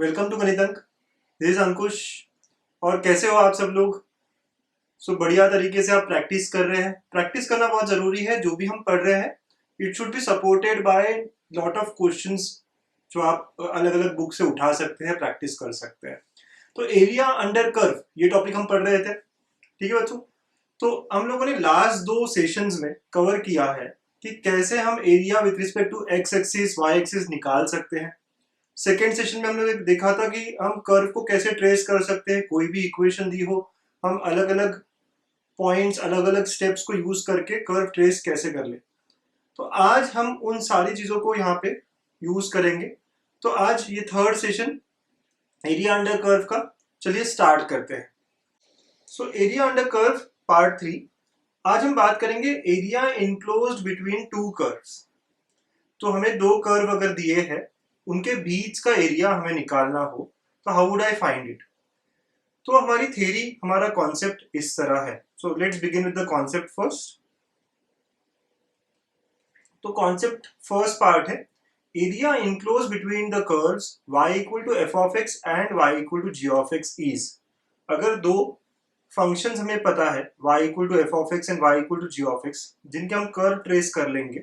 Welcome to Ganitank. This is Ankush. और कैसे हो आप सब लोग? बढ़िया तरीके से आप प्रैक्टिस कर रहे हैं। प्रैक्टिस करना बहुत जरूरी है। जो भी हम पढ़ रहे हैं it should be supported by lot of questions जो आप अलग अलग बुक से उठा सकते हैं, प्रैक्टिस कर सकते हैं। तो एरिया अंडर कर्व ये टॉपिक हम पढ़ रहे थे, ठीक है बच्चों। तो हम लोगों ने लास्ट दो सेशंस में कवर किया है कि कैसे हम area with respect to x axis y axis निकाल सकते हैं। सेकेंड सेशन में हमने देखा था कि हम कर्व को कैसे ट्रेस कर सकते हैं। कोई भी इक्वेशन दी हो, हम अलग अलग पॉइंट्स, अलग अलग स्टेप्स को यूज करके कर्व ट्रेस कैसे कर ले। तो आज हम उन सारी चीजों को यहाँ पे यूज करेंगे। तो आज ये third session area under curve का, चलिए स्टार्ट करते हैं। Area under curve part 3। आज हम बात करेंगे area enclosed between two curves. तो हमें दो कर्व अगर दिए हैं, उनके बीच का एरिया हमें निकालना हो तो how would I find it. तो हमारी थ्योरी, हमारा कॉन्सेप्ट इस तरह है। So let's begin with the concept first. तो कॉन्सेप्ट फर्स्ट पार्ट है area enclose between the curves y equal to f of x and y equal to g of x is. अगर दो functions हमें पता है y equal to f of x and y equal to g of x, जिनके हम curve trace कर लेंगे,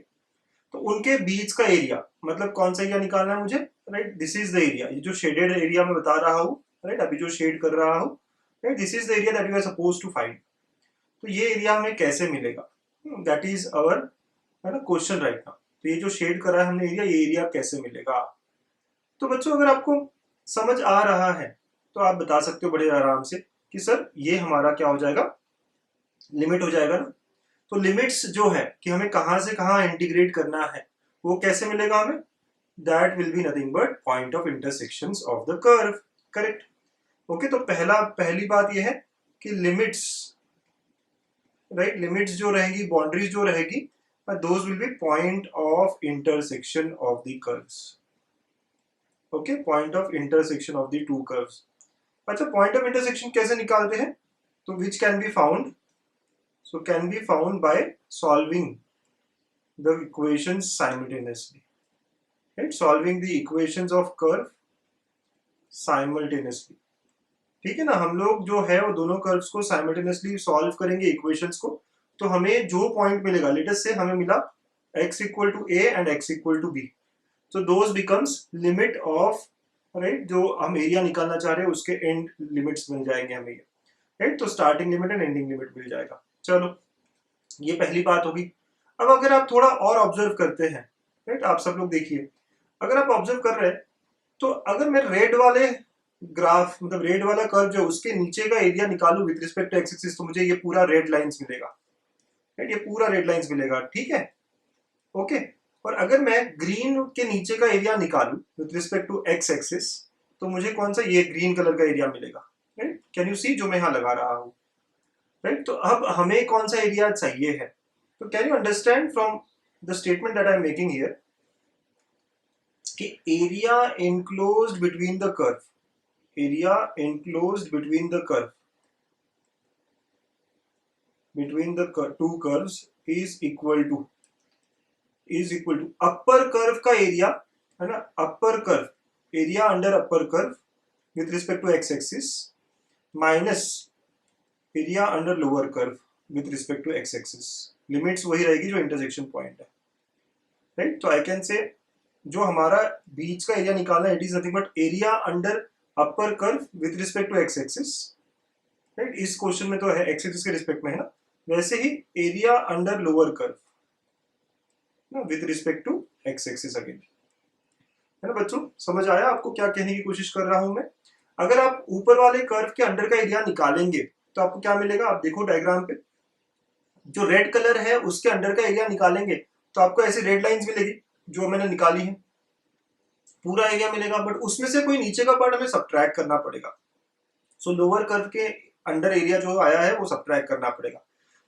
तो उनके बीच का एरिया, मतलब कौन सा एरिया निकालना है मुझे, right. This is the area, ये जो शेडेड एरिया मैं बता रहा हूँ, राइट, अभी जो शेड कर रहा हूँ, right, this is the area that you are suppose to find. तो ये एरिया हमें कैसे मिलेगा, दैट इज अवर, है ना, क्वेश्चन राइट नाउ। तो ये जो शेड करा है हमने एरिया, ये एरिया कैसे मिलेगा। तो बच्चों अगर आपको समझ आ रहा है तो आप बता सकते हो बड़े आराम से कि सर ये हमारा क्या हो जाएगा, लिमिट हो जाएगा ना। तो लिमिट्स जो है कि हमें कहां से कहां इंटीग्रेट करना है, वो कैसे मिलेगा हमें, that will be nothing but point of intersections of the curve, correct. Okay, तो पहली बात ये है कि लिमिट्स, राइट, लिमिट्स जो रहेगी, बाउंड्रीज जो रहेगी, those will be point of intersection of the curves. Okay, point of intersection of the two curves. अच्छा, पॉइंट ऑफ इंटरसेक्शन कैसे निकालते हैं, तो which can be found, so can be found by solving the equations simultaneously, right, solving the equations of curve simultaneously। ठीक है ना, हम लोग जो है वो दोनों कर्व्स को साइमल्टेनियसली सॉल्व करेंगे इक्वेशंस को। तो हमें जो पॉइंट मिलेगा, लेटेस्ट से हमें मिला x equal to a and x equal to b, so those becomes limit of, right, जो हम एरिया निकालना चाह रहे हैं उसके एंड लिमिट्स मिल जाएंगे हमें, राइट। तो starting limit and ending limit मिल जाएगा। चलो, ये पहली बात होगी। अब अगर आप थोड़ा और ऑब्जर्व करते हैं, राइट, आप सब लोग देखिए, अगर आप ऑब्जर्व कर रहे हैं तो अगर मैं रेड वाले ग्राफ, मतलब रेड वाला कर्व जो उसके नीचे का एरिया निकालू with respect to x axis, तो मुझे ये पूरा रेड लाइंस मिलेगा, राइट, ये पूरा रेड लाइंस मिलेगा, ठीक है, ओके। और अगर मैं ग्रीन के नीचे का एरिया निकालू with respect to x axis, तो मुझे कौन सा, ये ग्रीन कलर का एरिया मिलेगा, राइट। कैन यू सी, जो मैं यहाँ लगा रहा हूँ, राइट। तो अब हमें कौन सा एरिया चाहिए है, तो can you understand from the statement that I am making here कि area enclosed between the curve, area enclosed between the curve, between the two curves is equal to upper curve का area, है ना, upper curve area under upper curve with respect to x axis minus area under lower curve with respect to x axis. Limits वही रहेगी जो intersection point है, right. तो I can से जो हमारा बीच का एरिया निकालना है, it is nothing but area under upper curve with respect to x axis, right. इस क्वेश्चन में तो है एक्स एक्सिस के रिस्पेक्ट में, है ना, वैसे ही area under lower curve with respect to x axis again, है ना। बच्चों समझ आया आपको क्या कहने की कोशिश कर रहा हूं मैं। अगर आप ऊपर वाले कर्व के अंडर का एरिया निकालेंगे तो आपको क्या मिलेगा, आप देखो डायग्राम पे, जो रेड कलर है उसके अंडर का एरिया निकालेंगे तो आपको ऐसी रेड लाइंस मिलेगी जो मैंने निकाली है, पूरा एरिया मिलेगा, बट उसमें से कोई नीचे का पार्ट हमें सब्ट्रैक्ट करना पड़ेगा। सो लोअर कर्व के अंडर एरिया जो आया है वो सब्ट्रैक्ट करना पड़ेगा।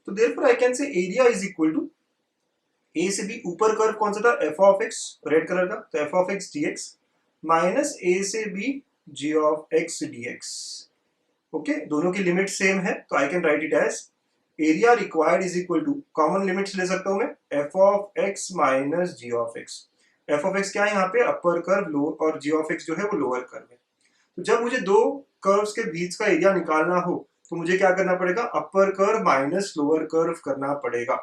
तो therefore I can say area is equal to a से बी, ऊपर कर्व कौन सा था, f of x, red colour का, तो f of x d x minus a से b g of x d x. Okay, दोनों की लिमिट सेम है, तो I can write it as area required is equal to, common limits ले सकता हूं मैं, f of x minus g of x. F of x क्या है यहाँ पे, अपर कर्व, लो, और जी ऑफ एक्स जो है वो लोअर कर्व है। तो जब मुझे दो कर्व्स के बीच का एरिया निकालना हो तो मुझे क्या करना पड़ेगा, upper curve minus lower curve करना पड़ेगा।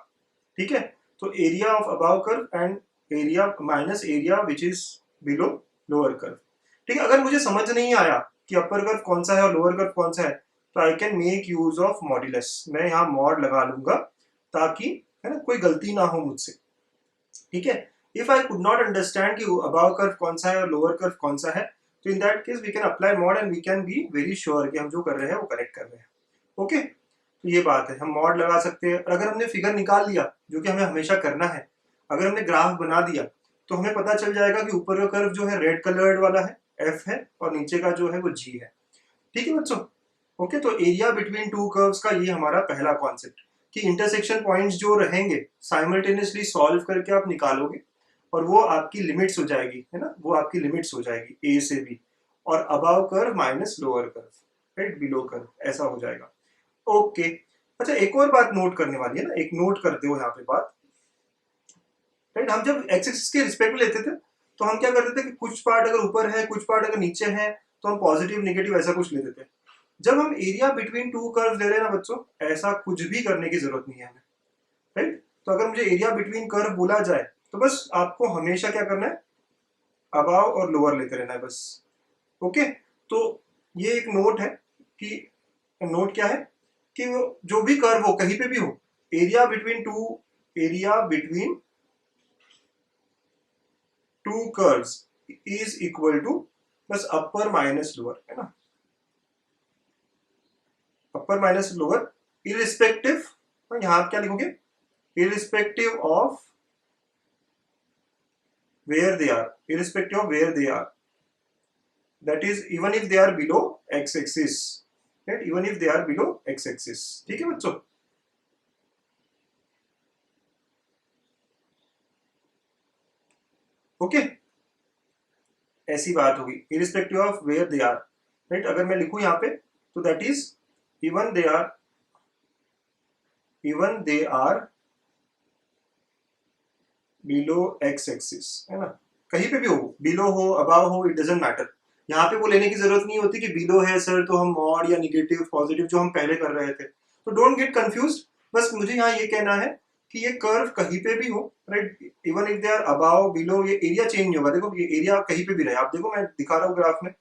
ठीक है, तो area of above curve and area minus area which is below lower curve. ठीक है, अगर मुझे समझ नहीं आया कि अपर कर्व कौन सा है और लोअर कर्व कौन सा है, तो I can make use of modulus, मैं यहाँ मॉड लगा लूंगा ताकि, है ना, कोई गलती ना हो मुझसे। ठीक है, if I could not understand कि अबव कर्व कौन सा है और लोअर कर्व कौन सा है, तो in that case we can apply mod and we can be very sure कि हम जो कर रहे हैं वो करेक्ट कर रहे हैं। ओके, तो ये बात है, हम मॉड लगा सकते हैं। और अगर हमने फिगर निकाल लिया, जो कि हमें हमेशा करना है, अगर हमने ग्राफ बना दिया तो हमें पता चल जाएगा कि ऊपर का कर्व जो है रेड कलर्ड वाला है, एफ है, और नीचे का जो है वो जी है। ठीक है बच्चों, ओके, तो एरिया बिटवीन टू कर्व्स का ये हमारा पहला कॉन्सेप्ट कि इंटरसेक्शन पॉइंट्स जो रहेंगे साइमल्टेनियसली सॉल्व करके आप निकालोगे और वो आपकी लिमिट्स हो जाएगी, है ना, वो आपकी लिमिट्स हो जाएगी ए से बी, और above curve minus lower curve, right, below curve, ऐसा हो जाएगा। ओके, अच्छा एक और बात नोट करने वाली है ना, एक नोट करते हो यहाँ पे बात, राइट। हम जब एक्स एक्सिस के रिस्पेक्ट में लेते थे तो हम क्या करते थे कि कुछ पार्ट अगर ऊपर है कुछ पार्ट अगर नीचे है तो हम पॉजिटिव नेगेटिव ऐसा कुछ लेते थे। जब हम एरिया बिटवीन टू कर्व ले रहे हैं ना बच्चों, ऐसा कुछ भी करने की जरूरत नहीं है हमें, राइट। तो अगर मुझे एरिया बिटवीन कर्व बोला जाए तो बस आपको हमेशा क्या करना है, अबाव और लोअर लेते रहना है बस। ओके, तो ये एक नोट है कि, नोट क्या है कि वो जो भी कर्व हो कहीं पे भी हो, area between two curves is equal to बस अपर माइनस लोअर, है ना, अपर माइनस लोअर इरिस्पेक्टिव, यहां आप क्या लिखोगे, irrespective of where they are, irrespective of where they are, that is even if they are below x axis, right, even if they are below x axis। ठीक है बच्चों, okay, ऐसी बात होगी, irrespective of where they are, right. अगर मैं लिखूं यहाँ पे तो that is even they are below x axis, है ना, कहीं पे भी हो, बिलो हो अबाव हो, इट डजंट मैटर। यहाँ पे वो लेने की जरूरत नहीं होती कि बिलो है सर तो हम मॉड या निगेटिव पॉजिटिव जो हम पहले कर रहे थे, तो डोंट गेट कंफ्यूज। बस मुझे यहाँ ये कहना है कि ये कर्व कहीं पे भी हो, right, even if they are above below, ये एरिया चेंज नहीं होगा। देखो ये एरिया कहीं पे भी रहे, आप देखो मैं दिखा रहा हूँ ग्राफ में,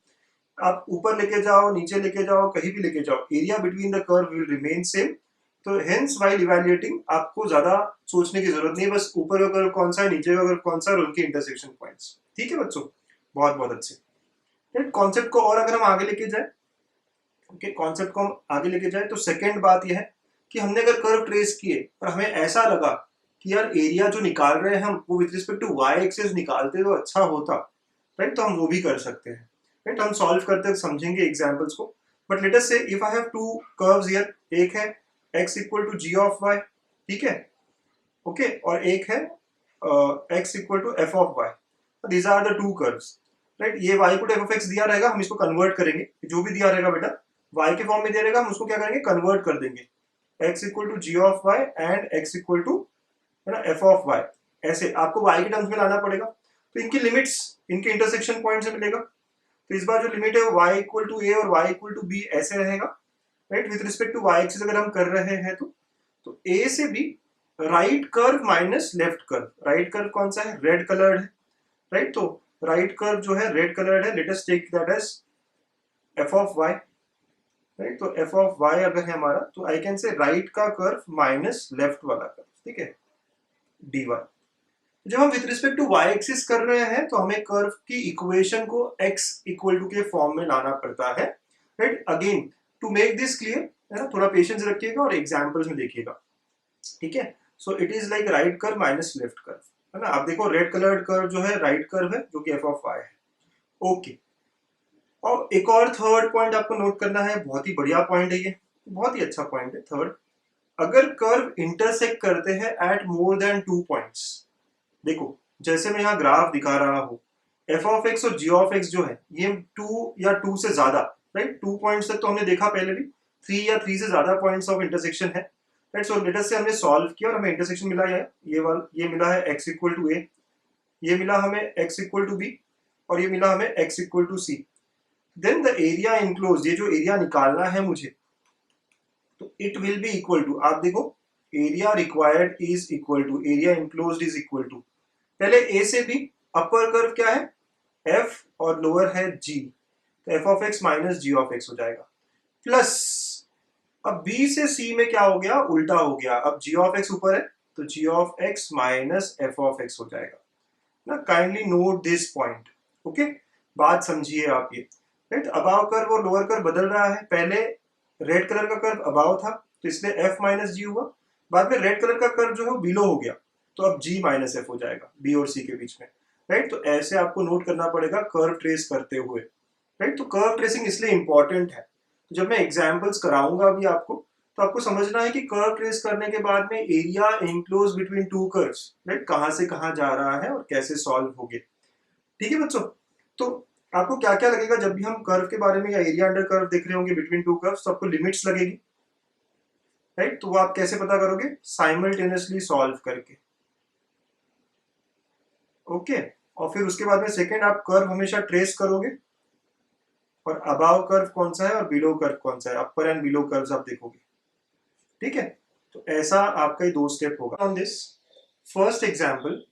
आप ऊपर लेके जाओ नीचे लेके जाओ कहीं भी लेके जाओ, area between the curve will remain same. तो हेंस व्हाइल इवैल्यूएटिंग आपको ज्यादा सोचने की जरूरत नहीं है, बस ऊपर का कर्व कौन सा है नीचे का कर्व कौन सा है और उनके इंटरसेक्शन पॉइंट्स। ठीक है बच्चों, बहुत बहुत अच्छे। कॉन्सेप्ट को और अगर हम आगे लेके जाए, ओके, कॉन्सेप्ट को हम आगे लेके जाए तो सेकेंड बात यह है कि हमने अगर कर्व ट्रेस किए और हमें ऐसा लगा कि यार एरिया जो निकाल रहे हैं हम वो with respect to y axis निकालते तो अच्छा होता, राइट, तो हम वो भी कर सकते हैं, राइट। हम सॉल्व करते समझेंगे एग्जांपल्स को, but let us say if I have two curves here, एक है x equal to g of y, ठीक है, ओके, और एक है x equal to f of y, these are the two curves, right. ये y equal to f of x दिया रहेगा, हम इसको कन्वर्ट करेंगे, जो भी दिया रहेगा बेटा y के फॉर्म में दिया रहेगा, हम उसको क्या करेंगे, कन्वर्ट कर देंगे, x equal to g of y and x equal to, है ना, एफ ऑफ y, ऐसे आपको y के टर्म्स में लाना पड़ेगा। तो इनकी लिमिट्स इनके इंटरसेक्शन पॉइंट से मिलेगा, तो इस बार जो लिमिट है वो y इक्वल टू a और y इक्वल टू b ऐसे रहेगा, right, with respect to y axis अगर हम कर रहे हैं तो a से b right curve minus left curve, right curve कौन सा है, रेड कलर्ड है, राइट, तो राइट कर्व जो है रेड कलर्ड है, let us take that as f of y, right, तो f ऑफ y अगर है हमारा तो आई कैन से राइट का कर्व माइनस लेफ्ट वाला कर्व, ठीक है, dy। जब हम with respect to y axis कर रहे हैं तो हमें कर्व की इक्वेशन को x इक्वल टू के फॉर्म में लाना पड़ता है, right. Again to make this clear, है ना, थोड़ा पेशेंस रखिएगा और एग्जांपल्स में देखिएगा, ठीक है। So it is like right curve minus left curve, है ना, आप देखो रेड कलर्ड कर्व जो है राइट कर्व है जो कि एफ ऑफ वाई है, ओके। और एक और थर्ड पॉइंट आपको नोट करना है, बहुत ही बढ़िया पॉइंट है ये, बहुत ही अच्छा पॉइंट है थर्ड, अगर कर्व इंटरसेक्ट करते हैं एट मोर देन 2 पॉइंट्स, देखो जैसे मैं यहाँ ग्राफ दिखा रहा हूँ, एफ ऑफ एक्स और जी ऑफ एक्स जो है ये 2 या 2 से ज्यादा, राइट, 2 पॉइंट्स तक तो हमने देखा पहले भी, 3 या 3 से ज्यादा पॉइंट्स ऑफ इंटरसेक्शन है, राइट। सो लेट अस से हमने सॉल्व किया और हमें इंटरसेक्शन मिला है, ये मिला है x इक्वल टू ए, ये मिला हमें x इक्वल टू बी और ये मिला हमें x equal to c. Then the area enclose, ये जो एरिया निकालना है मुझे, तो it will be equal to, आप देखो area required is equal to area enclosed is equal to, पहले ए से बी, अपर कर्व क्या है एफ और लोअर है जी, तो f of x minus g of x हो जाएगा, प्लस अब बी से सी में क्या हो गया, उल्टा हो गया, अब जी ऑफ एक्स ऊपर है तो g of x minus f of x हो जाएगा ना। Kindly note this point, okay, बात समझिए आप ये, राइट। अबाव कर्व और लोअर कर्व बदल रहा है, पहले रेड कलर का कर्व अबाव था तो इसलिए एफ माइनस जी हुआ, बाद में रेड कलर का कर्व जो है बिलो हो गया तो अब जी माइनस एफ हो जाएगा बी और सी के बीच में, राइट। तो ऐसे आपको नोट करना पड़ेगा कर्व ट्रेस करते हुए, राइट। तो कर्व ट्रेसिंग इसलिए इंपॉर्टेंट है, तो जब मैं एग्जाम्पल्स कराऊंगा अभी आपको, तो आपको समझना है कि कर्व ट्रेस करने के बाद में area enclose between two curves, right, कहां से कहां जा रहा है और कैसे सॉल्व होगे, ठीक है बच्चों। तो आपको क्या क्या लगेगा जब भी हम कर्व के बारे में या एरिया अंडर कर्व देख रहे होंगे बिटवीन टू कर्व्स, तो आपको लिमिट्स लगेगी, राइट। तो वो आप कैसे पता करोगे, साइमल्टेनियसली सॉल्व करके, ओके। और फिर उसके बाद में सेकंड, आप कर्व हमेशा ट्रेस करोगे और अबाव कर्व कौन सा है और बिलो कर्व कौन सा है, अपर एंड बिलो कर्व्स आप देखोगे, ठीक है। तो ऐसा आपका ही दो स्टेप होगा। On this first example,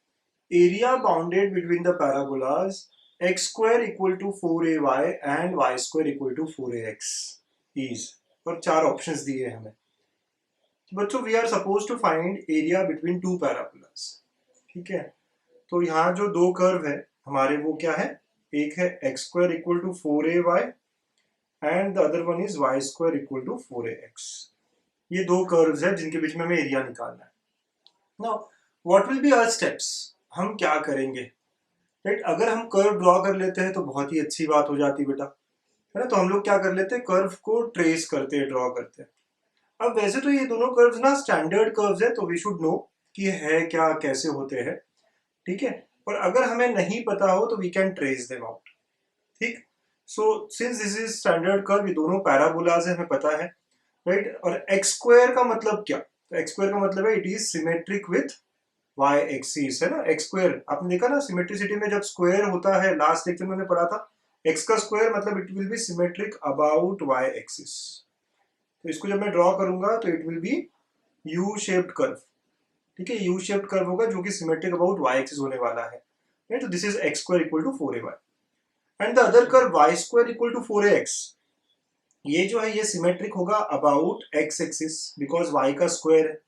area bounded between the parabolas x square equal to 4ay and y square equal to 4ax is, और चार ऑप्शंस दिए हमें। तो बच्चों we are suppose to find area between two parabolas, ठीक है। तो यहाँ जो दो कर्व है हमारे वो क्या है, एक है x square equal to 4ay and the other one is y square equal to 4ax। ये दो कर्व्स है जिनके बीच में हमें एरिया निकालना है। Now what will be our steps, हम क्या करेंगे, राइट। अगर हम कर्व ड्रॉ कर लेते हैं तो बहुत ही अच्छी बात हो जाती बेटा, है ना। तो हम लोग क्या कर लेते हैं, कर्व को ट्रेस करते हैं, ड्रॉ करते हैं। अब वैसे तो ये दोनों कर्व्स ना स्टैंडर्ड कर्व्स है, तो वी शुड नो कि है क्या, कैसे होते हैं, ठीक है। और अगर हमें नहीं पता हो तो we can trace them out, ठीक। So since this is standard curve, ये दोनों पैराबोलाज है, हमें पता है, राइट। और एक्स स्क्वायर का मतलब क्या, तो एक्स स्क्वायर का मतलब है it is symmetric with y axis, है ना। एक्स स्क्वायर आपने देखा ना, सिमेट्रिसिटी में जब स्क्वायर होता है, लास्ट लेक्चर में हमने पढ़ा था, एक्स का स्क्वायर मतलब it will be symmetric about y axis. तो इसको जब मैं ड्रॉ करूंगा तो it will be U shaped curve, ठीक है, यू शेप्ड कर्व होगा जो कि सिमेट्रिक अबाउट वाई एक्सिस होने वाला है, राइट। तो this is x square equal to 4ay and the other curve y square equal to 4ax, ये जो है ये सिमेट्रिक होगा about x axis because y का स्क्वायर है,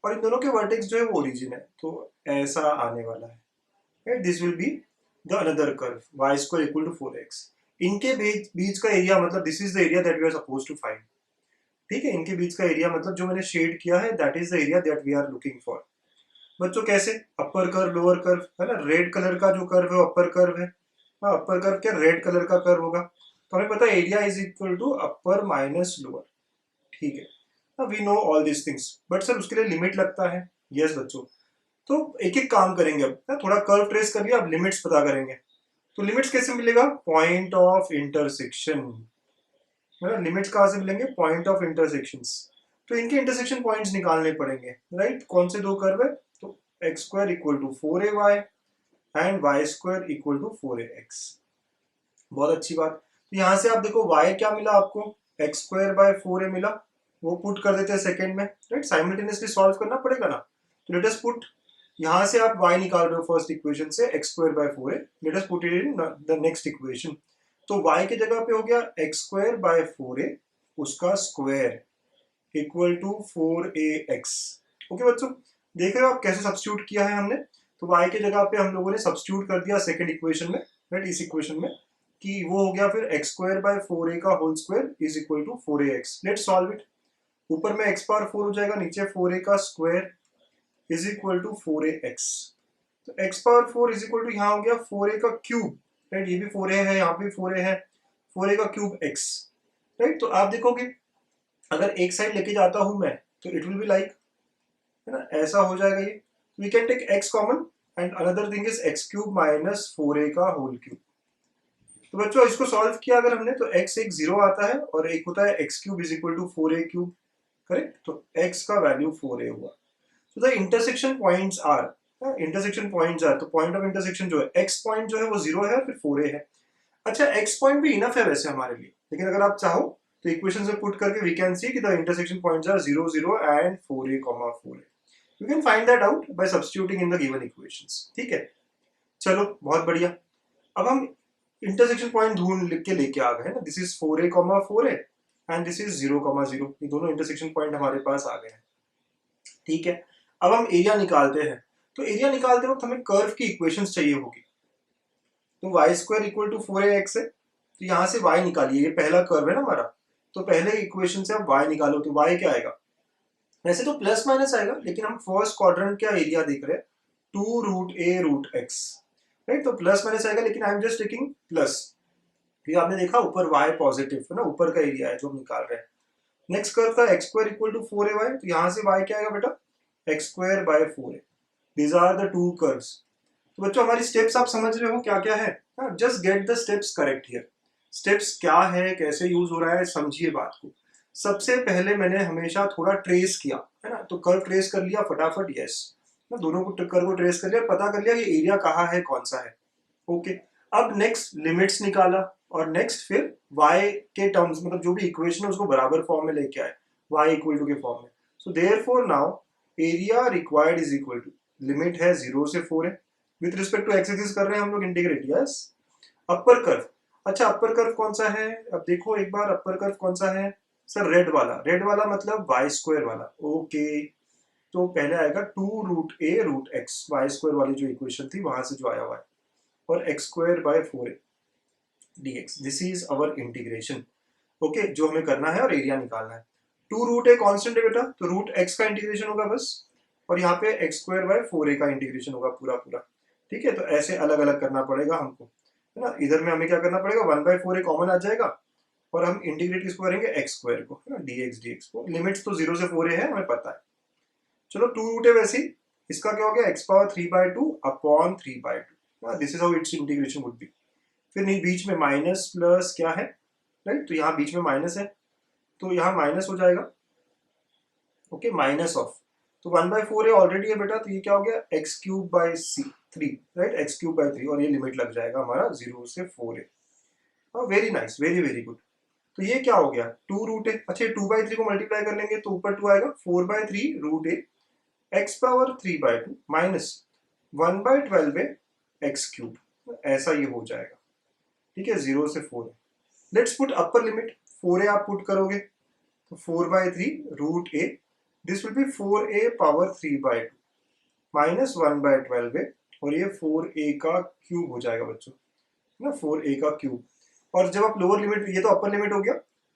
और इन दोनों के वर्टेक्स जो है वो ओरिजिन है, तो ऐसा आने वाला है, right. This will be the another curve y square equal to 4x। इनके बीच का एरिया मतलब this is the area that we are suppose to find, ठीक है। इनके बीच का एरिया मतलब जो मैंने शेड किया है that is the area that we are looking for. बच्चों कैसे, अपर कर्व लोअर कर्व, है ना, रेड कलर का जो कर्व है अपर कर्व है, हाँ अपर कर्व क्या रेड कलर का कर्व होगा, तो हमें पता है area is equal to upper minus lower, ठीक है। We know all this things, but sir उसके लिए लिमिट लगता है, यस बच्चों। तो एक एक काम करेंगे, अब थोड़ा कर्व ट्रेस कर लिया, अब लिमिट्स पता करेंगे। तो लिमिट्स कैसे मिलेगा, पॉइंट ऑफ इंटरसेक्शन, है ना। लिमिट्स कहाँ से मिलेंगे, पॉइंट ऑफ इंटरसेक्शंस। तो इनके इंटरसेक्शन पॉइंट्स निकालने पड़ेंगे, राइट। कौन से दो कर्व है, तो x square equal to 4ay and y square equal to 4ax, बहुत अच्छी बात। तो यहाँ से आप देखो y क्या मिला आपको, एक्स स्क्वायर बाय 4a मिला, वो पुट कर देते हैं सेकेंड में, राइट। साइमल्टेनियसली सॉल्व करना पड़ेगा ना, तो लेट अस पुट, यहाँ से आप y निकाल रहे हो फर्स्ट इक्वेशन से x square by 4a, late us put it in the next equation. तो y की जगह पे हो गया एक्स स्क्वायर बाय 4a उसका square equal to 4ax, okay बच्चों। देख रहे हो आप कैसे सब्स्टिट्यूट किया है हमने, तो y की जगह पे हम लोगों ने सब्स्टिट्यूट कर दिया सेकंड इक्वेशन में, राइट, इस इक्वेशन में, कि वो हो गया फिर एक्स स्क्वायर बाय 4a का whole square is equal to 4ax। Let's solve it, ऊपर में x पावर 4 हो जाएगा, नीचे 4a का square is equal to 4ax। तो x power 4 is equal to यहाँ हो गया 4a का क्यूब, राइट, ये भी 4a है, यहाँ पे 4a है, 4a का क्यूब x, राइट। तो आप देखोगे अगर एक साइड लेके जाता हूं मैं तो इट विल बी लाइक, है ना, ऐसा हो जाएगा ये। We can take x common and another thing is x cube minus 4a का होल क्यूब। तो बच्चों इसको सॉल्व किया अगर हमने तो x एक 0 आता है और एक होता है x cube is equal to 4a cube, correct. तो x का वैल्यू 4a हुआ। तो the intersection points are, intersection points are, तो पॉइंट ऑफ इंटरसेक्शन जो है x पॉइंट जो है वो 0 है फिर 4a है। अच्छा एक्स पॉइंट भी इनफ है वैसे हमारे लिए, लेकिन अगर आप चाहो तो इक्वेशन से पुट करके वी कैन सी कि the intersection points are 0 0 and 4a 4a। You can find that out by substituting in the given equations. ठीक है, चलो बहुत बढ़िया। अब हम इंटरसेक्शन पॉइंट ढूंढ के लेके आ गए ना, this is 4a 4a and this is 0 0। ये दोनों इंटरसेक्शन पॉइंट हमारे पास आ गए हैं। ठीक है, अब हम एरिया निकालते हैं। तो एरिया निकालते वक्त हमें कर्व की इक्वेशंस चाहिए होगी। तो Y square equal to 4ax है, तो यहाँ से y निकालिए, ये पहला कर्व है ना हमारा, तो पहले इक्वेशन से आप y निकालो, तो y क्या आएगा? वैसे तो प्लस माइनस आएगा, लेकिन हम फर्स्ट क्वाड्रेंट का एरिया देख रहे हैं, 2√a√x, राइट? तो प्लस माइनस आएगा, लेकिन I am just taking plus. फिर आपने देखा ऊपर y पॉजिटिव है ना, ऊपर का एरिया है जो हम निकाल रहे हैं। नेक्स्ट कर्व था x square equal to 4ay, तो यहाँ से y क्या आएगा बेटा? x square by 4a। These are the two curves. तो बच्चों हमारी स्टेप्स आप समझ रहे हो क्या क्या है? Just get the steps correct here. Steps क्या है, कैसे यूज हो रहा है, समझिए बात को। सबसे पहले मैंने हमेशा थोड़ा ट्रेस किया है ना, तो कर्व ट्रेस कर लिया फटाफट, यस, दोनों को कर्व को ट्रेस कर लिया, पता कर लिया कि एरिया कहाँ है, कौन सा है। ओके, अब नेक्स्ट लिमिट्स निकाला, और नेक्स्ट फिर y के टर्म्स, मतलब जो भी इक्वेशन है उसको बराबर फॉर्म में लेके आए, y इक्वल टू के फॉर्म में। So therefore now area required is equal to, limit है 0 से 4 है, with respect to x axis कर रहे हैं हम लोग इंटीग्रेट, यस। अपर कर्व, अच्छा अपर कर्व कौन सा है? अब देखो एक बार, अपर कर्व कौन सा है सर? रेड वाला, रेड वाला मतलब वाई स्क्वायर वाला। ओके, तो पहले आएगा 2√a√x, वाई स्क्वायर वाली जो इक्वेशन थी वहां से जो आया हुआ है, और x square by 4a dx, this is our integration. Okay, जो हमें करना है और एरिया निकालना है। 2√a कांस्टेंट है बेटा, तो रूट x का इंटीग्रेशन होगा बस, और यहाँ पे x स्क्वायर बाय 4a का इंटीग्रेशन होगा पूरा पूरा। ठीक है, तो ऐसे अलग अलग करना पड़ेगा हमको, है ना। इधर में हमें क्या करना पड़ेगा, 1/4a कॉमन आ जाएगा, और हम इंटीग्रेट किसको करेंगे, x स्क्वायर को, है ना, dx को। लिमिट्स तो 0 से 4a है, हमें पता है। चलो 2√a वैसे ही, इसका क्या हो गया, x power 3/2 upon 3/2, this is how it's integration would be. फिर नहीं, बीच में माइनस प्लस क्या है, राइट, तो यहाँ बीच में माइनस है, तो यहाँ माइनस हो जाएगा। ओके, माइनस ऑफ, तो 1/4a ऑलरेडी है बेटा, तो ये क्या हो गया, x³/3, राइट, x³/3, और ये लिमिट लग जाएगा हमारा 0 से 4a। Very nice, very very good. तो ये क्या हो गया, 2√a। अच्छा, 2/3 को मल्टीप्लाई कर लेंगे तो ऊपर 2 आएगा, 4/3√a x power 3/2 minus 1/12a x³, ऐसा ये हो जाएगा। ठीक है, 0 से 4 है। Let's put upper limit, 4a आप पुट करोगे तो 4/3√a, this will B 4a power 3/2 minus 1/12a, और ये 4a का क्यूब हो जाएगा बच्चों, ना, 4a का क्यूब। और जब आप लोअर लिमिट, ये तो अपर लिमिट हो गया,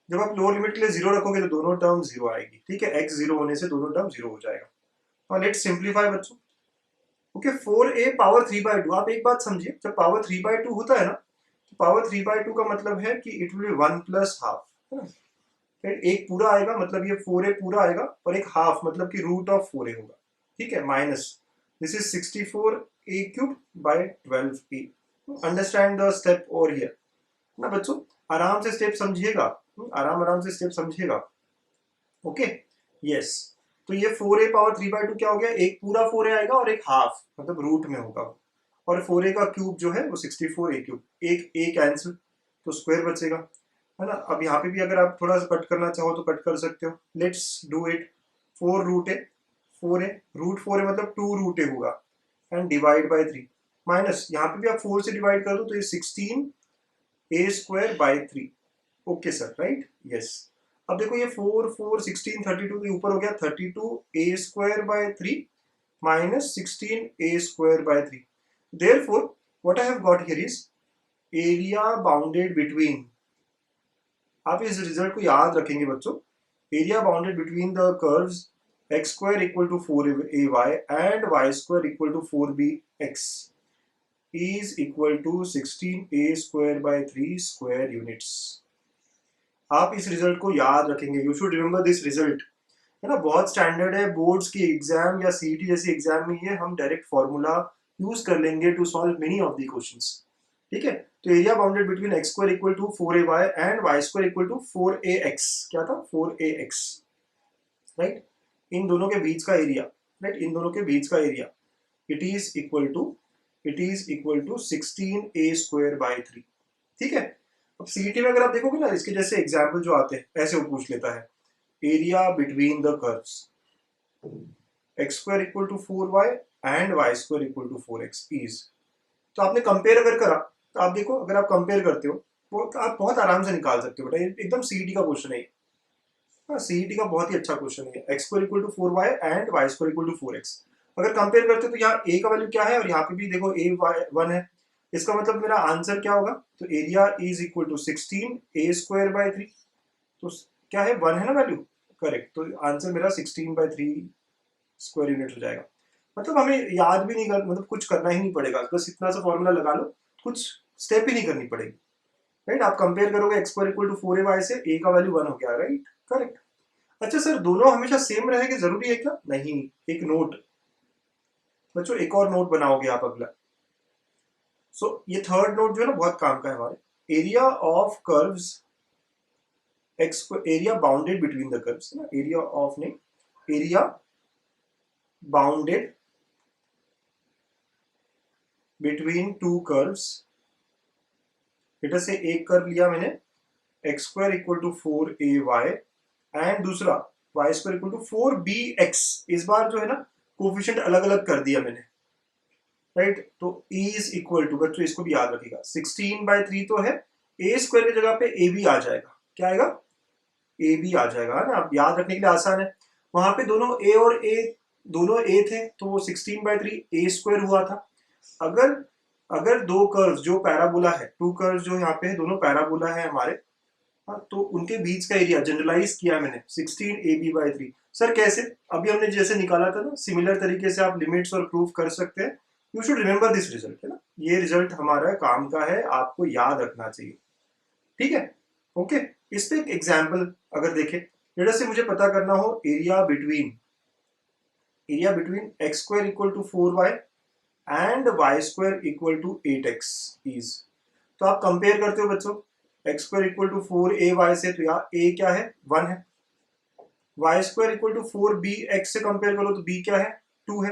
जब आप लोअर लिमिट के लिए 0 रखोगे तो दोनों टर्म 0 आएगी। ठीक है, x 0 होने से दोनों टर्म 0 हो जाएगा। और लेट्स सिंप्लीफाई बच्चों। ओके, 4a पावर 3/2, आप एक बात समझिए, जब पावर 3/2 होता है ना, तो पावर 3/2 का मतलब है कि it will B 1 plus half, है ना। फिर एक पूरा आएगा, मतलब ये 4a पूरा आएगा, और एक हाफ मतलब कि रूट ऑफ 4a होगा। ठीक है, minus, this is 64a³ / 12a। Understand the step over here ना बच्चों, आराम से स्टेप समझिएगा, आराम आराम से स्टेप समझिएगा। Okay, yes. तो ये 4a पावर 3/2 क्या हो गया, एक पूरा 4a आएगा और एक हाफ, मतलब रूट में होगा, और 4a का क्यूब जो है वो 64a³, एक a कैंसिल, तो स्क्वायर बचेगा, है ना। अब यहाँ पे भी अगर आप थोड़ा सा कट करना चाहो तो कट कर सकते हो, let's do it. 4√a, 4a, √4a मतलब 2√a होगा, एंड डिवाइड बाय 3, माइनस यहाँ पे भी आप 4 से डिवाइड कर दो तो ये 16a² / 3। Okay sir, right, yes. अब देखो ये 4 4 16 32 के ऊपर हो गया 32a² / 3 minus 16a² / 3। Therefore, what I have got here is area bounded between, आप इस रिजल्ट को याद रखेंगे बच्चों, area bounded between the curves x² equal to 4ay and y² equal to 4bx is equal to 16a² / 3 square units। आप इस result को याद रखेंगे, you should remember this result, है ना। बहुत स्टैंडर्ड है, बोर्ड्स की एग्जाम या सीईटी जैसी एग्जाम में ये हम डायरेक्ट फॉर्मूला यूज कर लेंगे to solve many of the questions. ठीक है, तो area bounded between x² equal to 4ay and y² equal to 4ax, क्या था, 4ax, राइट, इन दोनों के बीच का एरिया, राइट, इन दोनों के बीच का area, it is equal to 16a² / 3। ठीक है। अब सीईटी में अगर आप देखोगे ना, इसके जैसे एग्जाम्पल जो आते हैं ऐसे वो पूछ लेता है, area between the curves x square equal to 4y and y square equal to 4x is. तो आपने कंपेयर अगर करा तो आप देखो, अगर आप कंपेयर करते हो वो आप बहुत आराम से निकाल सकते हो बेटा, एकदम सीईटी का क्वेश्चन है। हाँ, सीईटी का बहुत ही अच्छा क्वेश्चन है। X square equal to 4y and y square equal to 4x। अगर कंपेयर करते हो तो यहाँ a का वैल्यू क्या है और यहाँ पे भी देखो a 1 है। इसका मतलब मेरा आंसर क्या होगा, तो area is equal to 16 a square by 3। तो क्या है, 1 है ना वैल्यू, करेक्ट। तो आंसर मेरा 16/3 स्क्वायर यूनिट हो जाएगा। मतलब हमें याद भी नहीं कर, मतलब कुछ करना ही नहीं पड़ेगा, बस इतना सा फॉर्मूला लगा लो, कुछ स्टेप ही नहीं करनी पड़ेगी, राइट। आप कंपेयर करोगे x square equal to 4ay से, a का वैल्यू 1 हो गया, राइट, करेक्ट। अच्छा सर, दोनों हमेशा सेम रहेंगे जरूरी है क्या? नहीं, एक नोट बच्चों, एक और नोट बनाओगे आप अगला। ये थर्ड नोट जो है ना बहुत काम का है हमारे। Area of curves x, area bounded between the curves ना, एरिया ऑफ नहीं, area bounded between two curves. बेटा से एक कर्व लिया मैंने x square equal to 4ay and दूसरा y square equal to 4bx। इस बार जो है ना कोफिशिएंट अलग अलग कर दिया मैंने, राइट। तो e इज इक्वल टू, बच्चों इसको भी याद रखिएगा, 16/3 तो है, a स्क्वायर की जगह पे a भी आ जाएगा। क्या आएगा? a भी आ जाएगा, है ना। अब याद रखने के लिए आसान है, वहां पे दोनों a और a दोनों a थे तो वो 16/3 a स्क्वायर हुआ था। अगर अगर दो कर्व जो पैराबोला है, टू कर्व जो यहाँ पे है दोनों पैराबोला है हमारे, हाँ, तो उनके बीच का एरिया जनरलाइज किया मैंने 16ab/3। सर कैसे? अभी हमने जैसे निकाला था ना, सिमिलर तरीके से आप लिमिट्स और प्रूफ कर सकते हैं। You should remember this result, है ना। ये रिजल्ट हमारा काम का है, आपको याद रखना चाहिए, ठीक है, ओके। इस पे एक एग्जाम्पल अगर देखें, जेटा से मुझे पता करना हो area between x square equal to 4y and y square equal to 8x is. तो आप कंपेयर करते हो बच्चों, x square equal to 4ay से, तो यहाँ a क्या है, 1 है। Y square equal to 4bx से कंपेयर करो तो b क्या है, 2 है,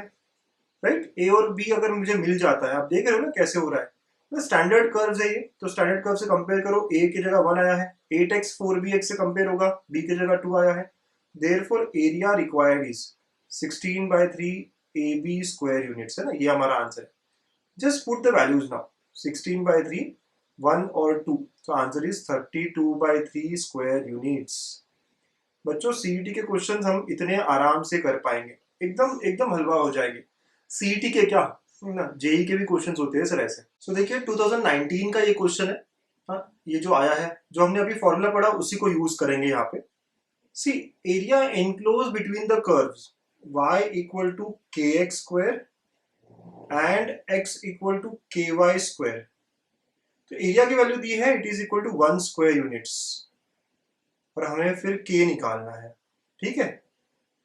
राइट। a और b अगर मुझे मिल जाता है, आप देख रहे हो ना कैसे हो रहा है, तो स्टैंडर्ड कर्व्स है ये, तो स्टैंडर्ड कर्व से कंपेयर करो, a की जगह 1 आया है, 8x 4bx से कंपेयर होगा, b की जगह 2 आया है। Therefore area required is 16/3 ab square units, है ना, ये हमारा आंसर है। Just put the values now, 16/3, 1 और 2, so answer is 32/3 square units. बच्चों सीईटी के क्वेश्चंस हम इतने आराम से कर पाएंगे, एकदम एकदम हलवा हो जाएंगे। सीईटी के क्या ना, जेई के भी क्वेश्चंस होते हैं सर ऐसे। देखिए 2019 का ये क्वेश्चन है, हाँ, ये जो आया है, जो हमने अभी फॉर्मूला पढ़ा उसी को यूज करेंगे यहाँ पे। See, area enclose between the curves y equal to kx square and x equal to ky square. तो एरिया की वैल्यू दी है, it is equal to 1 square units, और हमें फिर k निकालना है, ठीक है,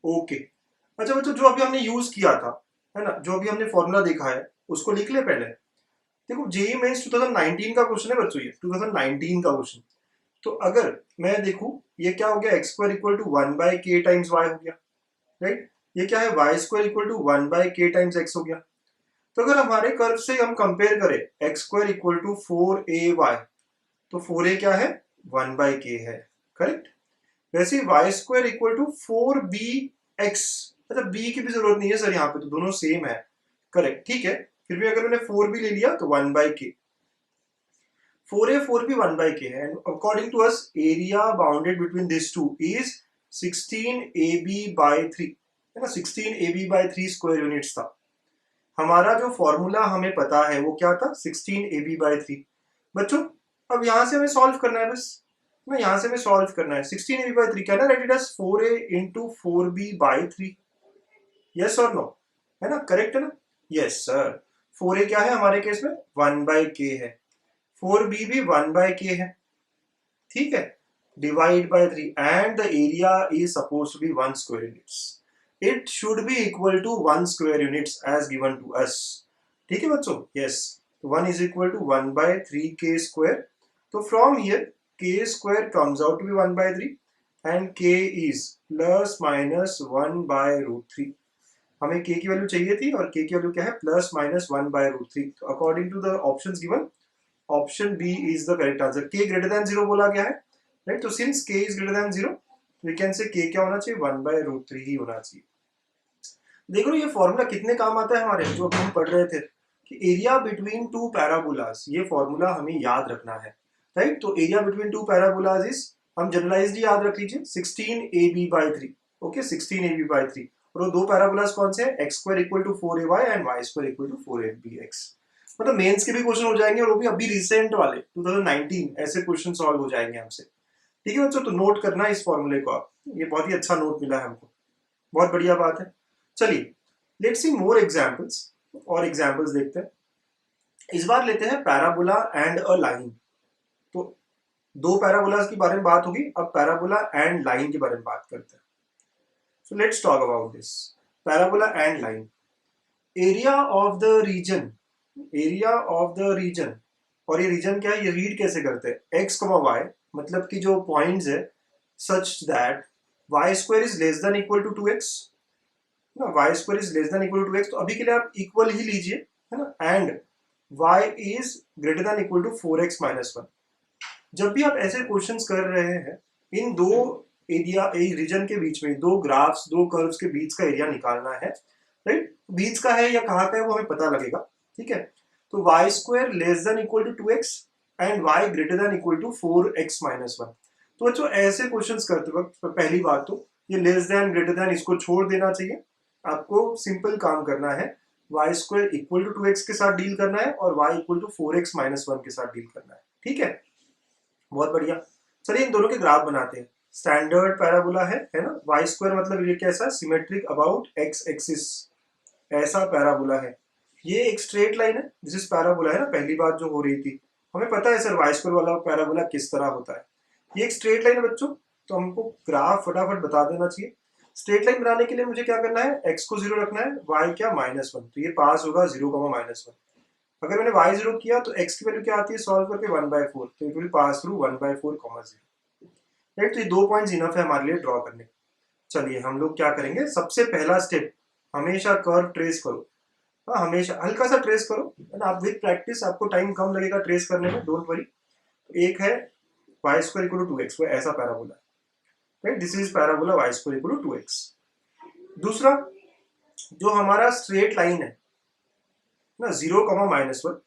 ओके। अच्छा बच्चों, जो अभी हमने यूज किया था, है ना, जो अभी हमने फॉर्मूला देखा है उसको लिख ले पहले। देखो जेई मेंस 2019 का क्वेश्चन है बच्चों, ये 2019 का क्वेश्चन। तो अगर मैं देखूं, ये क्या हो गया, x square equal to 1/k times y हो गया, राइट। ये क्या है, y square equal to 1/k times x हो गया। तो अगर हमारे कर्व से हम कंपेयर करें x square equal to 4ay, तो 4a क्या है, 1/k है, करेक्ट। वैसे ही y square equal to 4bx, अच्छा b की भी जरूरत नहीं है सर यहाँ पे, तो दोनों सेम है, करेक्ट, ठीक है। फिर भी अगर मैंने 4b ले लिया तो 1/k, 4a 4b 1/k है। And according to us area bounded between this two is 16ab/3, है ना, 16ab/3 स्क्वायर यूनिट्स था। हमारा जो फॉर्मूला हमें पता है वो क्या था, 16ab/3। बच्चों अब यहां से हमें सॉल्व करना है, बस ना, यहां से हमें सॉल्व करना है। 16ab/3 क्या ना, write it as 4a into 4b/3, yes और नो, है ना, करेक्ट है ना, यस सर। 4a क्या है हमारे केस में, 1/k है, 4b भी 1/k है, ठीक है, divide by 3 and the area is suppose to be 1 square units. It should be equal to 1 square units as given to us, ठीक है बच्चों, यस। तो 1 is equal to 1/3k square. तो from here k square comes out to be 1/3 and k is plus minus 1/√3। हमें k की value चाहिए थी और k की वैल्यू क्या है, प्लस माइनस 1/√3। तो according to the options given, option B is the correct answer. K greater than 0 बोला गया है, राइट। तो since k is greater than 0 we can say k क्या होना चाहिए, 1/√3 ही होना चाहिए। देख लो ये फॉर्मूला कितने काम आता है हमारे, जो हम पढ़ रहे थे कि एरिया बिटवीन टू पैराबोलास, ये फॉर्मूला हमें याद रखना है, राइट। तो area between to parabolas is, हम जनरलाइज्ड याद रख लीजिए, 16ab/3, ओके, 16ab/3। और वो दो पैराबोलास कौन से हैं, x² = 4ay and y² = 4bx। मतलब मेंस के भी क्वेश्चन हो जाएंगे, और वो भी अभी रिसेंट वाले 2019 ऐसे क्वेश्चन सॉल्व हो जाएंगे हमसे, ठीक है बच्चों। तो नोट करना इस फॉर्मूले को आप, ये बहुत ही अच्छा नोट मिला है हमको, बहुत बढ़िया बात है। चलिए लेट्स सी मोर एग्जांपल्स, और एग्जांपल्स देखते हैं। इस बार लेते हैं पैराबोला एंड अ लाइन। तो दो पैराबोलास के बारे में बात होगी, अब पैराबोला एंड लाइन के बारे में बात करते हैं। So let's talk about this parabola and line. Area of the region, area of the region, और ये रीजन क्या है, ये रीड कैसे करते हैं, x, y, मतलब कि जो पॉइंट्स है such that y² is less than equal to 2x ना, y² is less than equal to 2x। तो अभी के लिए आप इक्वल ही लीजिए, है ना, and y is greater than equal to 4x - 1। जब भी आप ऐसे क्वेश्चंस कर रहे हैं, इन दो एरिया रीजन के बीच में, दो ग्राफ्स, दो कर्व्स के बीच का एरिया निकालना है, राइट। बीच का है या कहाँ का है वो हमें पता लगेगा, ठीक है। तो y² less than equal to 2x and y greater than equal to 4x - 1। तो बच्चों ऐसे क्वेश्चंस करते वक्त पहली बात तो ये लेस देन ग्रेटर देन इसको छोड़ देना चाहिए। आपको सिंपल काम करना है, y² इक्वल टू 2x के साथ डील करना है और y इक्वल टू 4x - 1 के साथ डील करना है, ठीक है, बहुत बढ़िया। चलिए इन दोनों के ग्राफ बनाते हैं। स्टैंडर्ड पैराबोला है ना, y² मतलब ये कैसा, सिमेट्रिक अबाउट x एक्सिस, ऐसा पैराबोला है। ये एक स्ट्रेट लाइन है, दिस इज पैराबोला है ना, पहली बात जो हो रही थी, हमें पता है सर y² वाला पैराबोला किस तरह होता है। ये एक स्ट्रेट लाइन है बच्चों, तो हमको ग्राफ फटाफट बता देना चाहिए। स्ट्रेट लाइन बनाने के लिए मुझे क्या करना है, x को 0 रखना है, y क्या -1, तो ये पास होगा 0, -1। अगर मैंने y 0 किया तो x की वैल्यू क्या आती है, सॉल्व करके 1/4, तो it will pass through 1/4, 0, right. तो ये 2 पॉइंट्स इनफ है हमारे लिए ड्रॉ करने। चलिए हम लोग क्या करेंगे, सबसे पहला स्टेप, हमेशा कर्व ट्रेस करो। हाँ, हमेशा हल्का सा ट्रेस करो, है ना, आप विद प्रैक्टिस आपको टाइम कम लगेगा ट्रेस करने में, डोंट वरी। एक है y² = 2x, वो ऐसा पैराबोला है, right, this is parabola y² = 2x। दूसरा जो हमारा स्ट्रेट लाइन है ना, 0, -1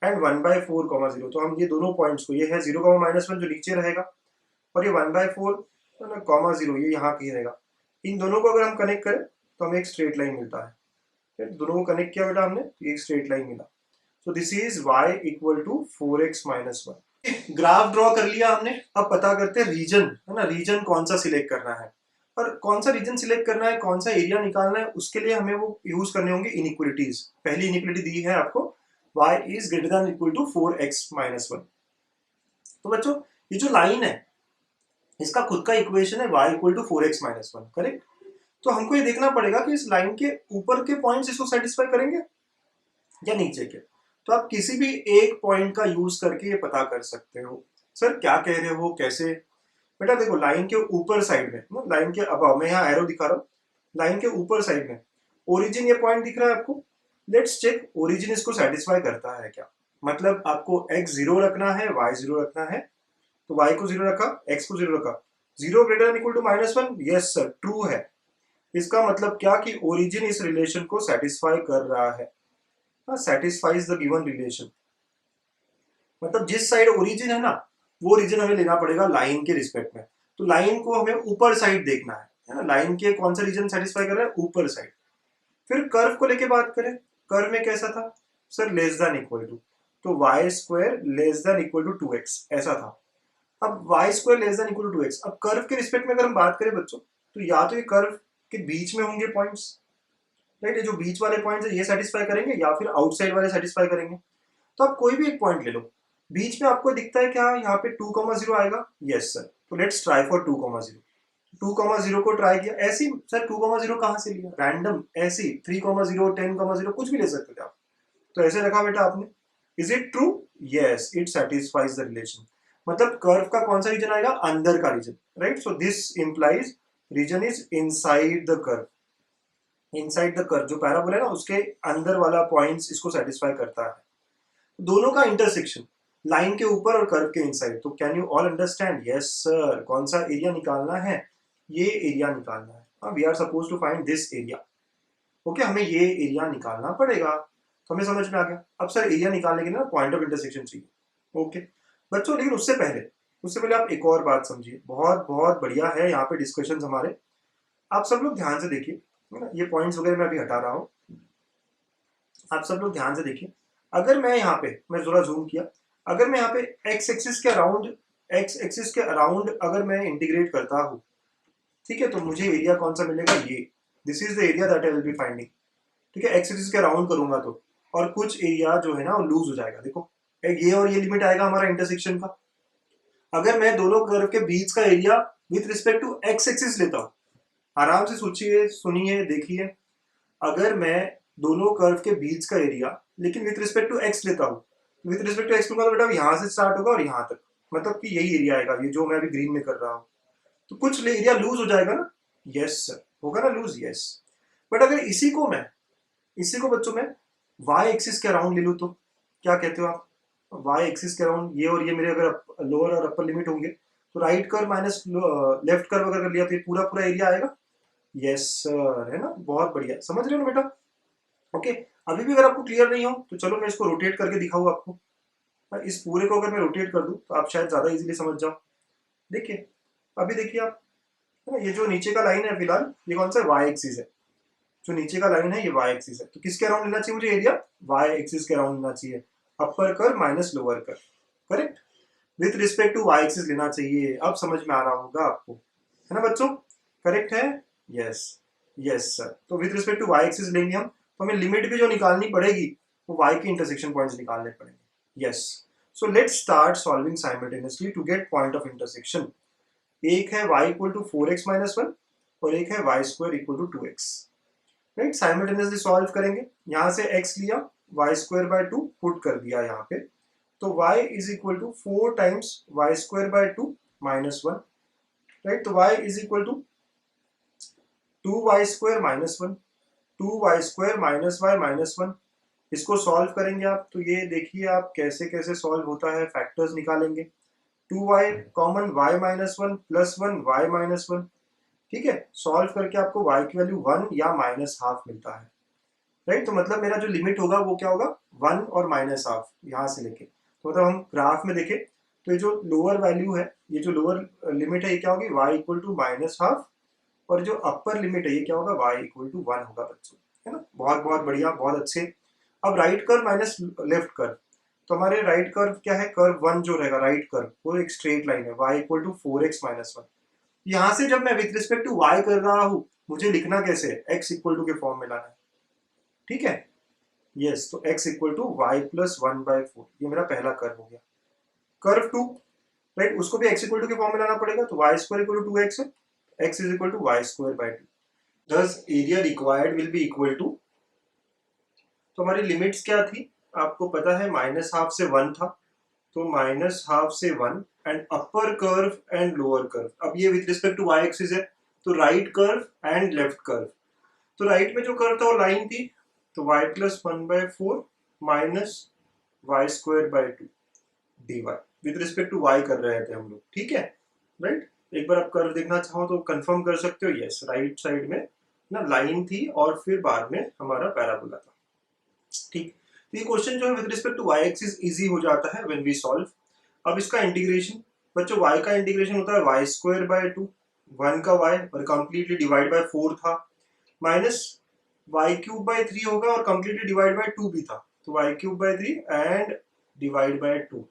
एंड 1/4, 0, तो हम ये दोनों पॉइंट्स को, ये है 0, -1 जो नीचे रहेगा, और ये 1/4 है ना, ,0 ये यहाँ कहीं रहेगा। इन दोनों को अगर हम कनेक्ट करें तो हमें एक स्ट्रेट लाइन मिलता है। दोनों को कनेक्ट किया बेटा हमने, तो एक स्ट्रेट लाइन मिला। So this is y = 4x - 1। Graph draw कर लिया हमने, अब पता करते हैं रीजन, है ना, रीजन कौन सा सिलेक्ट करना है, और कौन सा रीजन सिलेक्ट करना है, कौन सा एरिया निकालना है, उसके लिए हमें वो यूज करने होंगे इनइक्वालिटीज। पहली इनइक्वालिटी दी है आपको, y is greater than equal to 4x - 1। तो बच्चों ये जो लाइन है इसका खुद का इक्वेशन है y = 4x - 1, करेक्ट। तो हमको ये देखना पड़ेगा कि इस लाइन के ऊपर के पॉइंट्स इसको सेटिस्फाई करेंगे या नीचे के। तो आप किसी भी एक पॉइंट का यूज करके ये पता कर सकते हो। सर क्या कह रहे हो, कैसे, बेटा देखो लाइन के ऊपर साइड में, लाइन के अबव, मैं यहाँ एरो दिखा रहा हूँ, लाइन के ऊपर साइड में ओरिजिन ये पॉइंट दिख रहा है आपको। लेट्स चेक ओरिजिन इसको सेटिस्फाई करता है क्या। मतलब आपको x 0 रखना है, y 0 रखना है, तो y को 0 रखा, x को 0 रखा, 0 greater than equal to -1, yes sir true है। इसका मतलब क्या कि ओरिजिन इस रिलेशन को सेटिस्फाई कर रहा है, सेटिस्फाइज द गिवन रिलेशन। मतलब जिस साइड ओरिजिन है ना, वो रीजन हमें लेना पड़ेगा लाइन के रिस्पेक्ट में। तो लाइन को हमें ऊपर साइड देखना है ना, लाइन के कौन सा रीजन सेटिस्फाई कर रहा है, ऊपर साइड। फिर कर्व को लेके बात करें, कर्व में कैसा था sir, less than equal to, तो y² less than equal to 2x ऐसा था। अब y² less than equal to 2x, अब कर्व के रिस्पेक्ट में अगर हम बात करें बच्चों, तो या तो ये कर्व के बीच में होंगे पॉइंट्स, राइट, ये जो बीच वाले पॉइंट्स है ये सेटिस्फाई करेंगे, या फिर आउटसाइड वाले सेटिस्फाई करेंगे। तो आप कोई भी एक पॉइंट ले लो, बीच में आपको दिखता है क्या, यहाँ पे 2, 0 आएगा, यस सर। तो लेट्स ट्राई फॉर 2, 0, 2, 0 को ट्राई किया, ऐसी सर 2, 0 कहाँ से लिया, रैंडम ऐसी 3, 0, 10, 0 कुछ भी ले सकते थे आप। तो ऐसे रखा बेटा आपने, is it true, yes it satisfies the relation. मतलब कर्व का कौन सा रीजन आएगा, अंदर का region, right. So this implies region is inside the curve, inside the curve, जो पैराबोला है ना उसके अंदर वाला पॉइंट्स इसको सेटिस्फाई करता है। दोनों का इंटरसेक्शन, लाइन के ऊपर और कर्व के इनसाइड। तो can you all understand? Yes sir. कौन सा एरिया निकालना है? ये एरिया निकालना है। We are suppose to find this area. Okay, हमें ये एरिया निकालना पड़ेगा। तो हमें समझ में आ गया। अब सर एरिया निकालने के लिए ना पॉइंट ऑफ इंटरसेक्शन चाहिए। ओके बच्चों, लेकिन उससे पहले आप एक और बात समझिए। बहुत बहुत बढ़िया है यहाँ पे डिस्कशन हमारे। आप सब लोग ध्यान से देखिए, है ना? ये पॉइंट्स वगैरह मैं अभी हटा रहा हूँ। आप सब लोग ध्यान से देखिए। अगर मैं यहाँ पे, मैं थोड़ा जूम किया, अगर मैं यहाँ पे एक्स एक्सिस के अराउंड अगर मैं इंटीग्रेट करता हूँ, ठीक है, तो मुझे एरिया कौन सा मिलेगा? ये, this is the area that I will be finding. ठीक है, एक्स एक्सिस के अराउंड करूंगा तो, और कुछ एरिया जो है ना वो लूज हो जाएगा। देखो ये और ये लिमिट आएगा हमारा इंटरसेक्शन का। अगर मैं दोनों कर्व के बीच का area with respect to x axis लेता हूँ, आराम से सोचिए, सुनिए, देखिए। अगर मैं दोनों कर्व के बीच का एरिया लेकिन विथ रिस्पेक्ट टू एक्स लेता हूँ, विथ रिस्पेक्ट टू एक्स लूंगा तो बेटा यहाँ से स्टार्ट होगा और यहाँ तक, मतलब कि यही एरिया आएगा, ये जो मैं अभी ग्रीन में कर रहा हूँ। तो कुछ एरिया लूज हो जाएगा ना? यस सर, होगा ना लूज? यस। बट अगर इसी को बच्चों में वाई एक्सिस के अराउंड ले लूँ तो क्या कहते हो आप? वाई एक्सिस के अराउंड ये और ये मेरे अगर लोअर और अपर लिमिट होंगे, तो right curve minus left curve अगर कर लिया तो ये पूरा पूरा एरिया आएगा। यस सर, है ना? बहुत बढ़िया, समझ रहे हो ना बेटा? ओके, अभी भी अगर आपको क्लियर नहीं हो तो चलो मैं इसको रोटेट करके दिखाऊँ आपको। इस पूरे को अगर मैं रोटेट कर दूं तो आप शायद ज्यादा इजीली समझ जाओ। देखिए, अभी देखिए आप, है ना? ये जो नीचे का लाइन है फिलहाल, ये कौन सा है? वाई एक्सिस है। जो नीचे का लाइन है ये वाई एक्सिस है। तो किसके अराउंड लेना चाहिए मुझे एरिया? वाई एक्सिस के अराउंड लेना चाहिए। अपर कर माइनस लोअर कर, correct. With respect to y axis लेना चाहिए। अब समझ में आ रहा होगा आपको, है ना बच्चों? करेक्ट है? Yes, yes sir. तो with respect to y axis लेंगे हम, तो हमें लिमिट भी जो निकालनी पड़ेगी वो वाई के इंटरसेक्शन पॉइंट्स निकालने पड़ेंगे। Yes, so let's start solving simultaneously to get point of intersection. एक है y equal to 4x minus 1 और एक है y square equal to 2x। Right, simultaneously solve करेंगे। यहां से x लिया, y स्क्वायर बाय 2 पुट कर दिया यहाँ पे, तो y is equal to 4 times y square by 2 minus 1। Right, तो y is equal to 2y square minus 1, 2y square minus y minus 1। इसको सॉल्व करेंगे आप, तो ये देखिए आप कैसे कैसे सॉल्व होता है। फैक्टर्स निकालेंगे। 2y common y minus 1 plus 1 y minus 1। ठीक है, सॉल्व करके आपको y की वैल्यू 1 या माइनस हाफ मिलता है। राइट, तो मतलब मेरा जो लिमिट होगा वो क्या होगा? 1 और माइनस हाफ, यहाँ से लेके। तो मतलब हम ग्राफ में देखें तो ये जो लोअर वैल्यू है, ये जो लोअर लिमिट है, ये क्या होगी? y equal to minus half. और जो अपर लिमिट है ये क्या होगा? y इक्वल टू 1 होगा बच्चों, है ना? बहुत बहुत बढ़िया, बहुत अच्छे। अब right curve minus left curve, तो हमारे राइट कर्व क्या है? कर्व 1 जो रहेगा राइट कर्व, वो एक स्ट्रेट लाइन है, y equal to 4x minus 1। यहाँ से जब मैं विथ रिस्पेक्ट टू y कर रहा हूँ, मुझे लिखना कैसे है? x इक्वल टू के फॉर्म में लाना है। ठीक है, यस। तो x equal to y plus 1/4, ये मेरा पहला कर्व हो गया। कर्व 2, राइट, उसको भी x इक्वल टू के फॉर्म में लाना पड़ेगा, तो y square equal to 2x है, x is equal to y square by 2। This area required will be equal to, तो हमारी लिमिट्स क्या थी आपको पता है? माइनस हाफ से 1 था, तो माइनस हाफ से 1 and upper curve and lower curve. अब ये with respect to y axis है, तो right curve and left curve. तो राइट में जो कर्व था वो लाइन थी, तो y plus 1/4 minus y square by 2 dy। With respect to y कर रहे थे हम लोग, ठीक है? राइट, एक बार आप कर्व देखना चाहो तो कंफर्म कर सकते हो। यस, राइट साइड में ना लाइन थी और फिर बाद में हमारा पैराबोला था। ठीक, तो ये क्वेश्चन जो है with respect to y axis easy हो जाता है व्हेन वी सॉल्व। अब इसका इंटीग्रेशन बच्चों, y का इंटीग्रेशन होता है y स्क्वायर बाय 2, 1 का y और कंप्लीटली डिवाइड बाय 4 था, माइनस y क्यूब बाय 3 होगा और कंप्लीटली डिवाइड बाय 2 भी था, तो y cube bye 3 and divide by 2।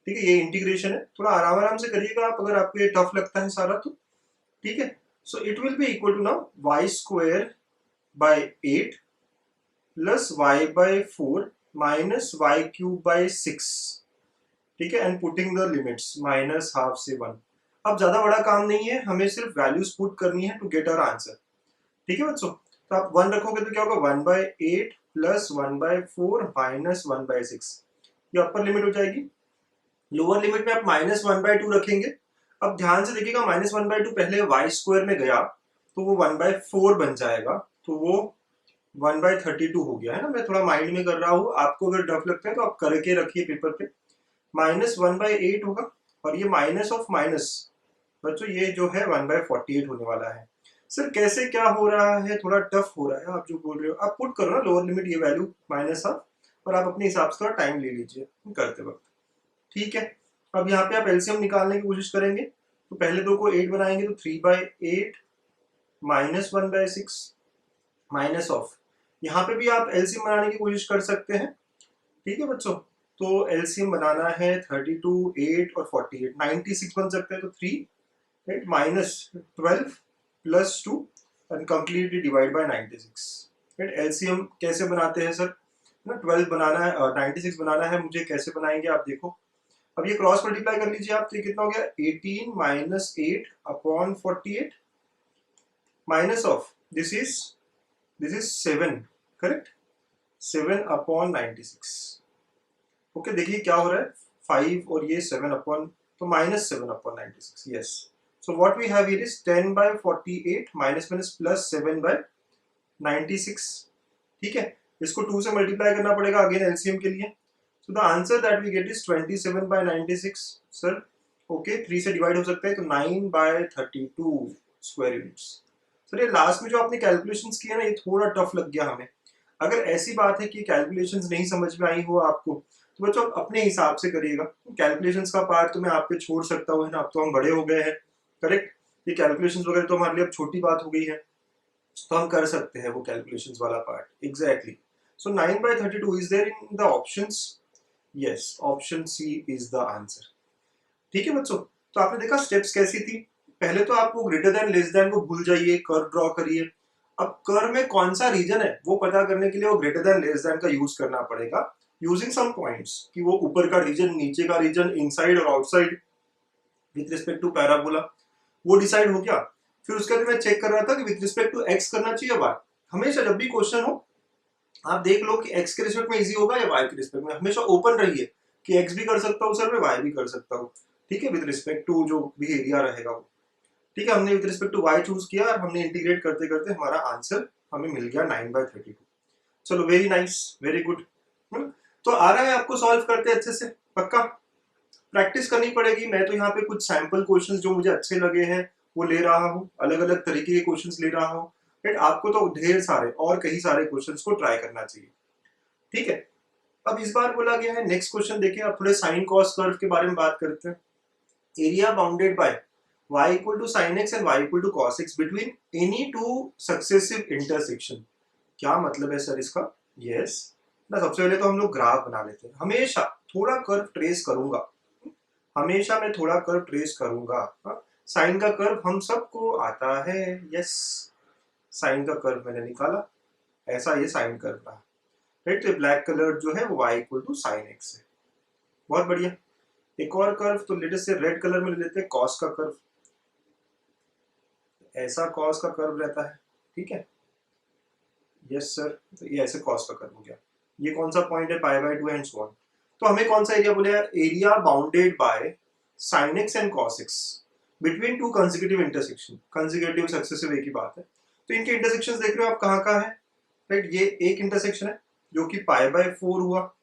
ठीक है, ये इंटीग्रेशन है। थोड़ा आराम आराम से करिएगा आप, अगर आपको ये टफ लगता है सारा तो। ठीक है, so it will be equal to now y square by 8 plus y by 4 minus y cube by 6। ठीक है, and putting the limits minus half से 1। अब ज्यादा बड़ा काम नहीं है, हमें सिर्फ वैल्यूज पुट करनी है टू गेट आवर आंसर। ठीक है बच्चों, तो आप 1 रखोगे तो क्या होगा? 1/8 प्लस 1/4 माइनस 1/6, ये अपर लिमिट हो जाएगी। लोअर लिमिट में आप माइनस 1/2 रखेंगे। अब ध्यान से देखिएगा, माइनस 1/2 पहले वाई स्क्वायर में गया तो वो 1/4 बन जाएगा, तो वो 1/32 हो गया, है ना? मैं थोड़ा माइंड में कर रहा हूँ, आपको अगर डफ लगता है तो आप करके रखिए पेपर पे। -1/8 होगा, और ये माइनस ऑफ माइनस बच्चों ये जो है 1/48 होने वाला है। सर कैसे क्या हो रहा है, थोड़ा टफ हो रहा है आप जो बोल रहे हो, आप पुट करो ना लोअर लिमिट ये वैल्यू माइनस ऑफ, और आप अपने हिसाब से थोड़ा टाइम ले लीजिए करते वक्त, ठीक है। अब यहाँ पे आप एलसीएम निकालने की कोशिश करेंगे, तो पहले दो को 8 बनाएंगे तो 3/8 -1/6 माइनस ऑफ, यहाँ पे भी आप एलसीएम बनाने की कोशिश कर सकते हैं, ठीक है बच्चों। तो एलसीएम बनाना है 32, 8 और 48, 96 बन सकता है, तो 3 8 -12 + 2 and completely divide by 96, right. LCM कैसे बनाते हैं सर ना, 12 बनाना है 96 बनाना है मुझे, कैसे बनाएंगे आप देखो। अब ये क्रॉस मल्टीप्लाई कर लीजिए आप, तो ये कितना हो गया 18 - 8 upon 48 minus of this is 7, correct, 7 upon 96। Okay देखिए क्या हो रहा है, 5 और ये 7 अपॉन, तो -7 upon 96, yes. So what we have here is 10/48 minus plus 7/96, ठीक है। इसको 2 से मल्टीप्लाई करना पड़ेगा अगेन एलसीएम के लिए। So the answer that we get is 27/96 sir. Okay 3 से डिवाइड हो सकता है, तो 9/32 स्क्वायर यूनिट्स। सर ये लास्ट में जो आपने कैलकुलेशंस किया ना, ये थोड़ा टफ लग गया हमें। अगर ऐसी बात है कि कैलकुलेशंस नहीं समझ में आई हो आपको, तो बच्चों आप अपने हिसाब से करिएगा, कैलकुलेशंस का पार्ट तो मैं आप पे छोड़ सकता हूँ, है ना, अब तो हम बड़े हो गए हैं, करेक्ट। ये कैलकुलेशंस वगैरह तो हमारे लिए अब छोटी बात हो गई है, तो हम कर सकते हैं वो कैलकुलेशंस वाला part, exactly. So 9/32 is there in the options, yes, option C is the answer, ठीक है बच्चों। तो आपने देखा स्टेप्स कैसी थी, पहले तो आप वो ग्रेटर देन लेस देन को भूल जाइए, कर्व ड्रॉ करिए। अब कर्व में कौन सा रीजन है वो पता करने के लिए वो ग्रेटर देन लेस देन का यूज करना पड़ेगा, यूजिंग सम पॉइंट्स, कि वो ऊपर का रीजन, नीचे का रीजन, इनसाइड और outside with respect to parabola, वो डिसाइड हो गया। फिर उसके बाद मैं चेक कर रहा था कि विद रिस्पेक्ट टू एक्स करना चाहिए वाई। हमेशा जब भी क्वेश्चन हो आप देख लो कि एक्स के रिस्पेक्ट में इजी होगा या वाई के रिस्पेक्ट में, हमेशा ओपन रहिए कि एक्स भी कर सकता हूँ सर, मैं वाई भी कर सकता हूँ, ठीक है, विद रिस्पेक्ट टू जो भी एरिया रहेगा वो, ठीक है। हमने with respect to y choose किया और हमने इंटीग्रेट करते करते हमारा आंसर हमें मिल गया 9/32। चलो वेरी नाइस, वेरी गुड। तो आ रहा है आपको सॉल्व करते अच्छे से, पक्का प्रैक्टिस करनी पड़ेगी। मैं तो यहाँ पे कुछ सैंपल क्वेश्चंस जो मुझे अच्छे लगे हैं वो ले रहा हूँ, अलग अलग तरीके के क्वेश्चंस ले रहा हूँ, बट आपको तो ढेर सारे और कई सारे क्वेश्चंस को ट्राई करना चाहिए, ठीक है। अब इस बार बोला गया है नेक्स्ट क्वेश्चन देखिए, आप थोड़े साइन कॉस कर्व के बारे में बात करते हैं। Area bounded bye y equal to sin x and y equal to cos x between any two successive intersection। क्या मतलब है सर इसका, यस ना, सबसे पहले तो हम लोग ग्राफ बना लेते हैं। हमेशा थोड़ा कर्व ट्रेस करूंगा, हमेशा मैं थोड़ा कर्व ट्रेस करूंगा, साइन का कर्व हम सबको आता है, यस, साइन का कर्व मैंने निकाला, ऐसा ये साइन कर्व रहा, राइट। तो ब्लैक कलर जो है वो y equal to sine x है, बहुत बढ़िया। एक और कर्व तो लेटेस्ट से रेड कलर में ले लेते हैं, कॉस का कर्व, ऐसा कॉस का कर्व रहता है, ठीक है, यस सर। तो ये ऐसे कॉस का कर्व हो गया, ये कौन सा पॉइंट है, π/2 एंड सो ऑन। तो हमें कौन सा एरिया बोले, area bounded bye sin x and cos x between two consecutive intersection, consecutive successive एक ही बात है। तो इनके इंटरसेक्शंस देख रहे हो आप कहाँ कहाँ है, राइट। ये एक इंटरसेक्शन है जो कि π/4 हुआ,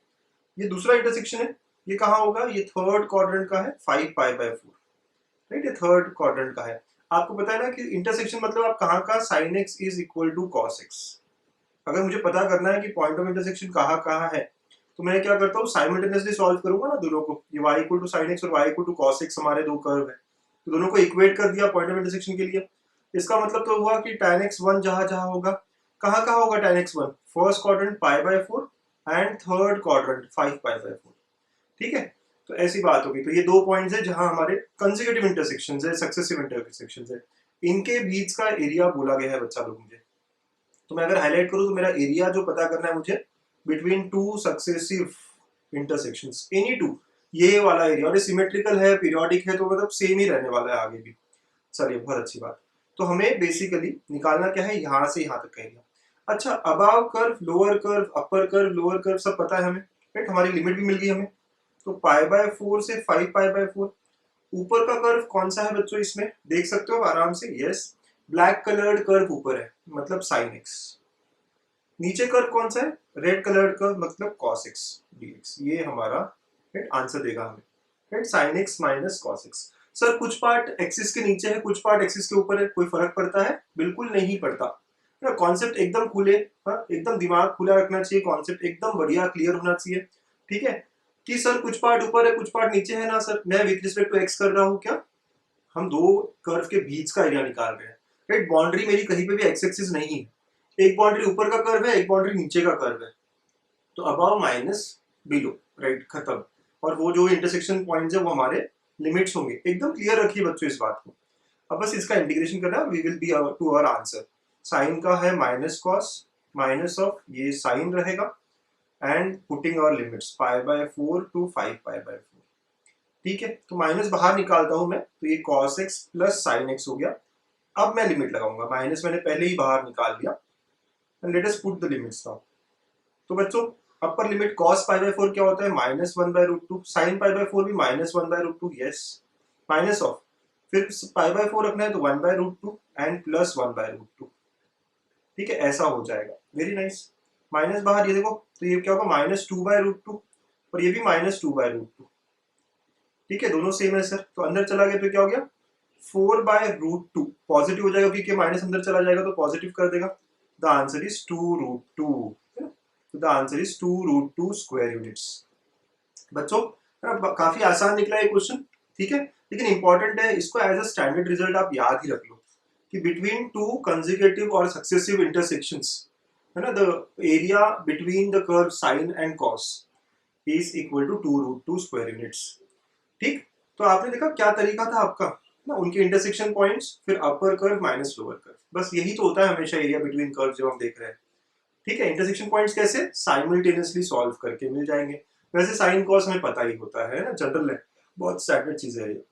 ये दूसरा इंटरसेक्शन है, ये कहाँ होगा, ये थर्ड क्वाड्रेंट का है, 5π/4, राइट, ये थर्ड क्वाड्रेंट का है। आपको पता है ना कि इंटरसेक्शन मतलब आप कहाँ का, sin x is equal to cos x। अगर मुझे पता करना है कि पॉइंट ऑफ इंटरसेक्शन कहाँ कहाँ है, तो मैं क्या करता हूँ, साइमल्टेनियसली सॉल्व करूंगा ना दोनों को, ये y equal to sin x और y equal to cos x हमारे दो कर्व है, तो दोनों को इक्वेट कर दिया पॉइंट ऑफ इंटरसेक्शन के लिए। इसका मतलब तो हुआ कि tan x1 जहां जहां होगा, कहाँ कहाँ होगा tan x1, first quadrant π/4 and third quadrant 5π/4, ठीक है। तो ऐसी बात होगी, तो ये दो पॉइंट्स है जहां हमारे कंसेक्यूटिव इंटरसेक्शंस है, सक्सेसिव इंटरसेक्शंस है, इनके बीच का एरिया बोला गया है बच्चा लोग मुझे। तो मैं अगर हाईलाइट करूं तो मेरा एरिया जो पता करना है मुझे, between two successive intersections, any two, ये वाला एरिया, और ये सिमेट्रिकल है, पीरियोडिक है, तो मतलब सेम ही रहने वाला है आगे भी। चलिए बहुत अच्छी बात। तो हमें बेसिकली निकालना क्या है, यहाँ से यहाँ तक का एरिया। अच्छा, above curve, lower curve, upper curve, lower curve सब पता है हमें, राइट, हमारी लिमिट भी मिल गई हमें। तो π/4 से 5π/4, ऊपर का कर्व कौन सा है बच्चों, इसमें देख सकते हो आराम से, यस, ब्लैक कलर्ड कर्व ऊपर है, मतलब sin x। नीचे कर्व कौन सा है, रेड कलर्ड कर्व, मतलब cos x dx, ये हमारा राइट, आंसर देगा हमें, right, sine x minus cos x. Sir कुछ पार्ट एक्सिस के नीचे है, कुछ पार्ट एक्सिस के ऊपर है, कोई फर्क पड़ता है? बिल्कुल नहीं पड़ता। कॉन्सेप्ट एकदम खुले, हाँ एकदम दिमाग खुला रखना चाहिए, कॉन्सेप्ट एकदम बढ़िया क्लियर होना चाहिए, ठीक है, कि सर कुछ पार्ट ऊपर है कुछ पार्ट नीचे है ना सर, मैं विथ रिस्पेक्ट टू एक्स कर रहा हूँ क्या, हम दो कर्व के बीच का एरिया निकाल रहे हैं, राइट, बाउंड्री मेरी कहीं पे भी एक्स एक्सिस नहीं है, एक बाउंड्री ऊपर का कर्व है, एक बाउंड्री नीचे का कर्व है, तो अबव माइनस बिलो, राइट, खत्म। और वो जो इंटरसेक्शन पॉइंट्स है वो हमारे लिमिट्स होंगे, एकदम क्लियर रखिए बच्चों इस बात को। अब बस इसका इंटीग्रेशन करना, we will be to our answer. Sine का है माइनस कॉस, माइनस ऑफ ये साइन रहेगा, and putting our limits pi by 4 to 5 pi by 4, ठीक है, तो माइनस बाहर निकालता हूं मैं, तो ये cos x plus sine x हो गया। अब मैं लिमिट लगाऊंगा, माइनस मैंने पहले ही बाहर निकाल लिया, and let us put the limits now. तो बच्चों upper limit cos pi by 4 क्या होता है, minus 1 by root 2, sine pi by 4 भी minus 1 by root 2, yes, minus of, फिर पाई बाय 4 रखना है तो 1 by root 2 and plus 1 by root 2, ठीक है, ऐसा हो जाएगा, वेरी नाइस। माइनस बाहर ये देखो, तो ये क्या होगा, माइनस 2 बाय रूट 2, और ये भी माइनस 2 बाय रूट 2, ठीक है, दोनों सेम है सर, तो अंदर चला गया तो क्या हो गया, 4 बाय रूट 2, पॉजिटिव हो जाएगा क्योंकि माइनस अंदर चला जाएगा तो पॉजिटिव कर देगा, द आंसर इज 2 रूट 2, तो the answer is 2 root 2 square units. बच्चों काफी आसान निकला ये क्वेश्चन, ठीक है, लेकिन इंपॉर्टेंट है, इसको एज अ स्टैंडर्ड रिजल्ट आप याद ही रख लो कि बिटवीन टू कंसेक्यूटिव और सक्सेसिव इंटरसेक्शंस, है ना, the area between the curve sine and cos is equal to 2 root 2 square units, ठीक। तो आपने देखा क्या तरीका था आपका ना, उनके इंटरसेक्शन पॉइंट्स, फिर upper curve minus lower curve, बस यही तो होता है हमेशा एरिया बिटवीन कर्व जब हम देख रहे हैं, ठीक है। इंटरसेक्शन पॉइंट्स कैसे, साइमल्टेनियसली सॉल्व करके मिल जाएंगे। वैसे साइन कॉस हमें पता ही होता है ना, जनरल है, बहुत स्टैंडर्ड चीज है ये,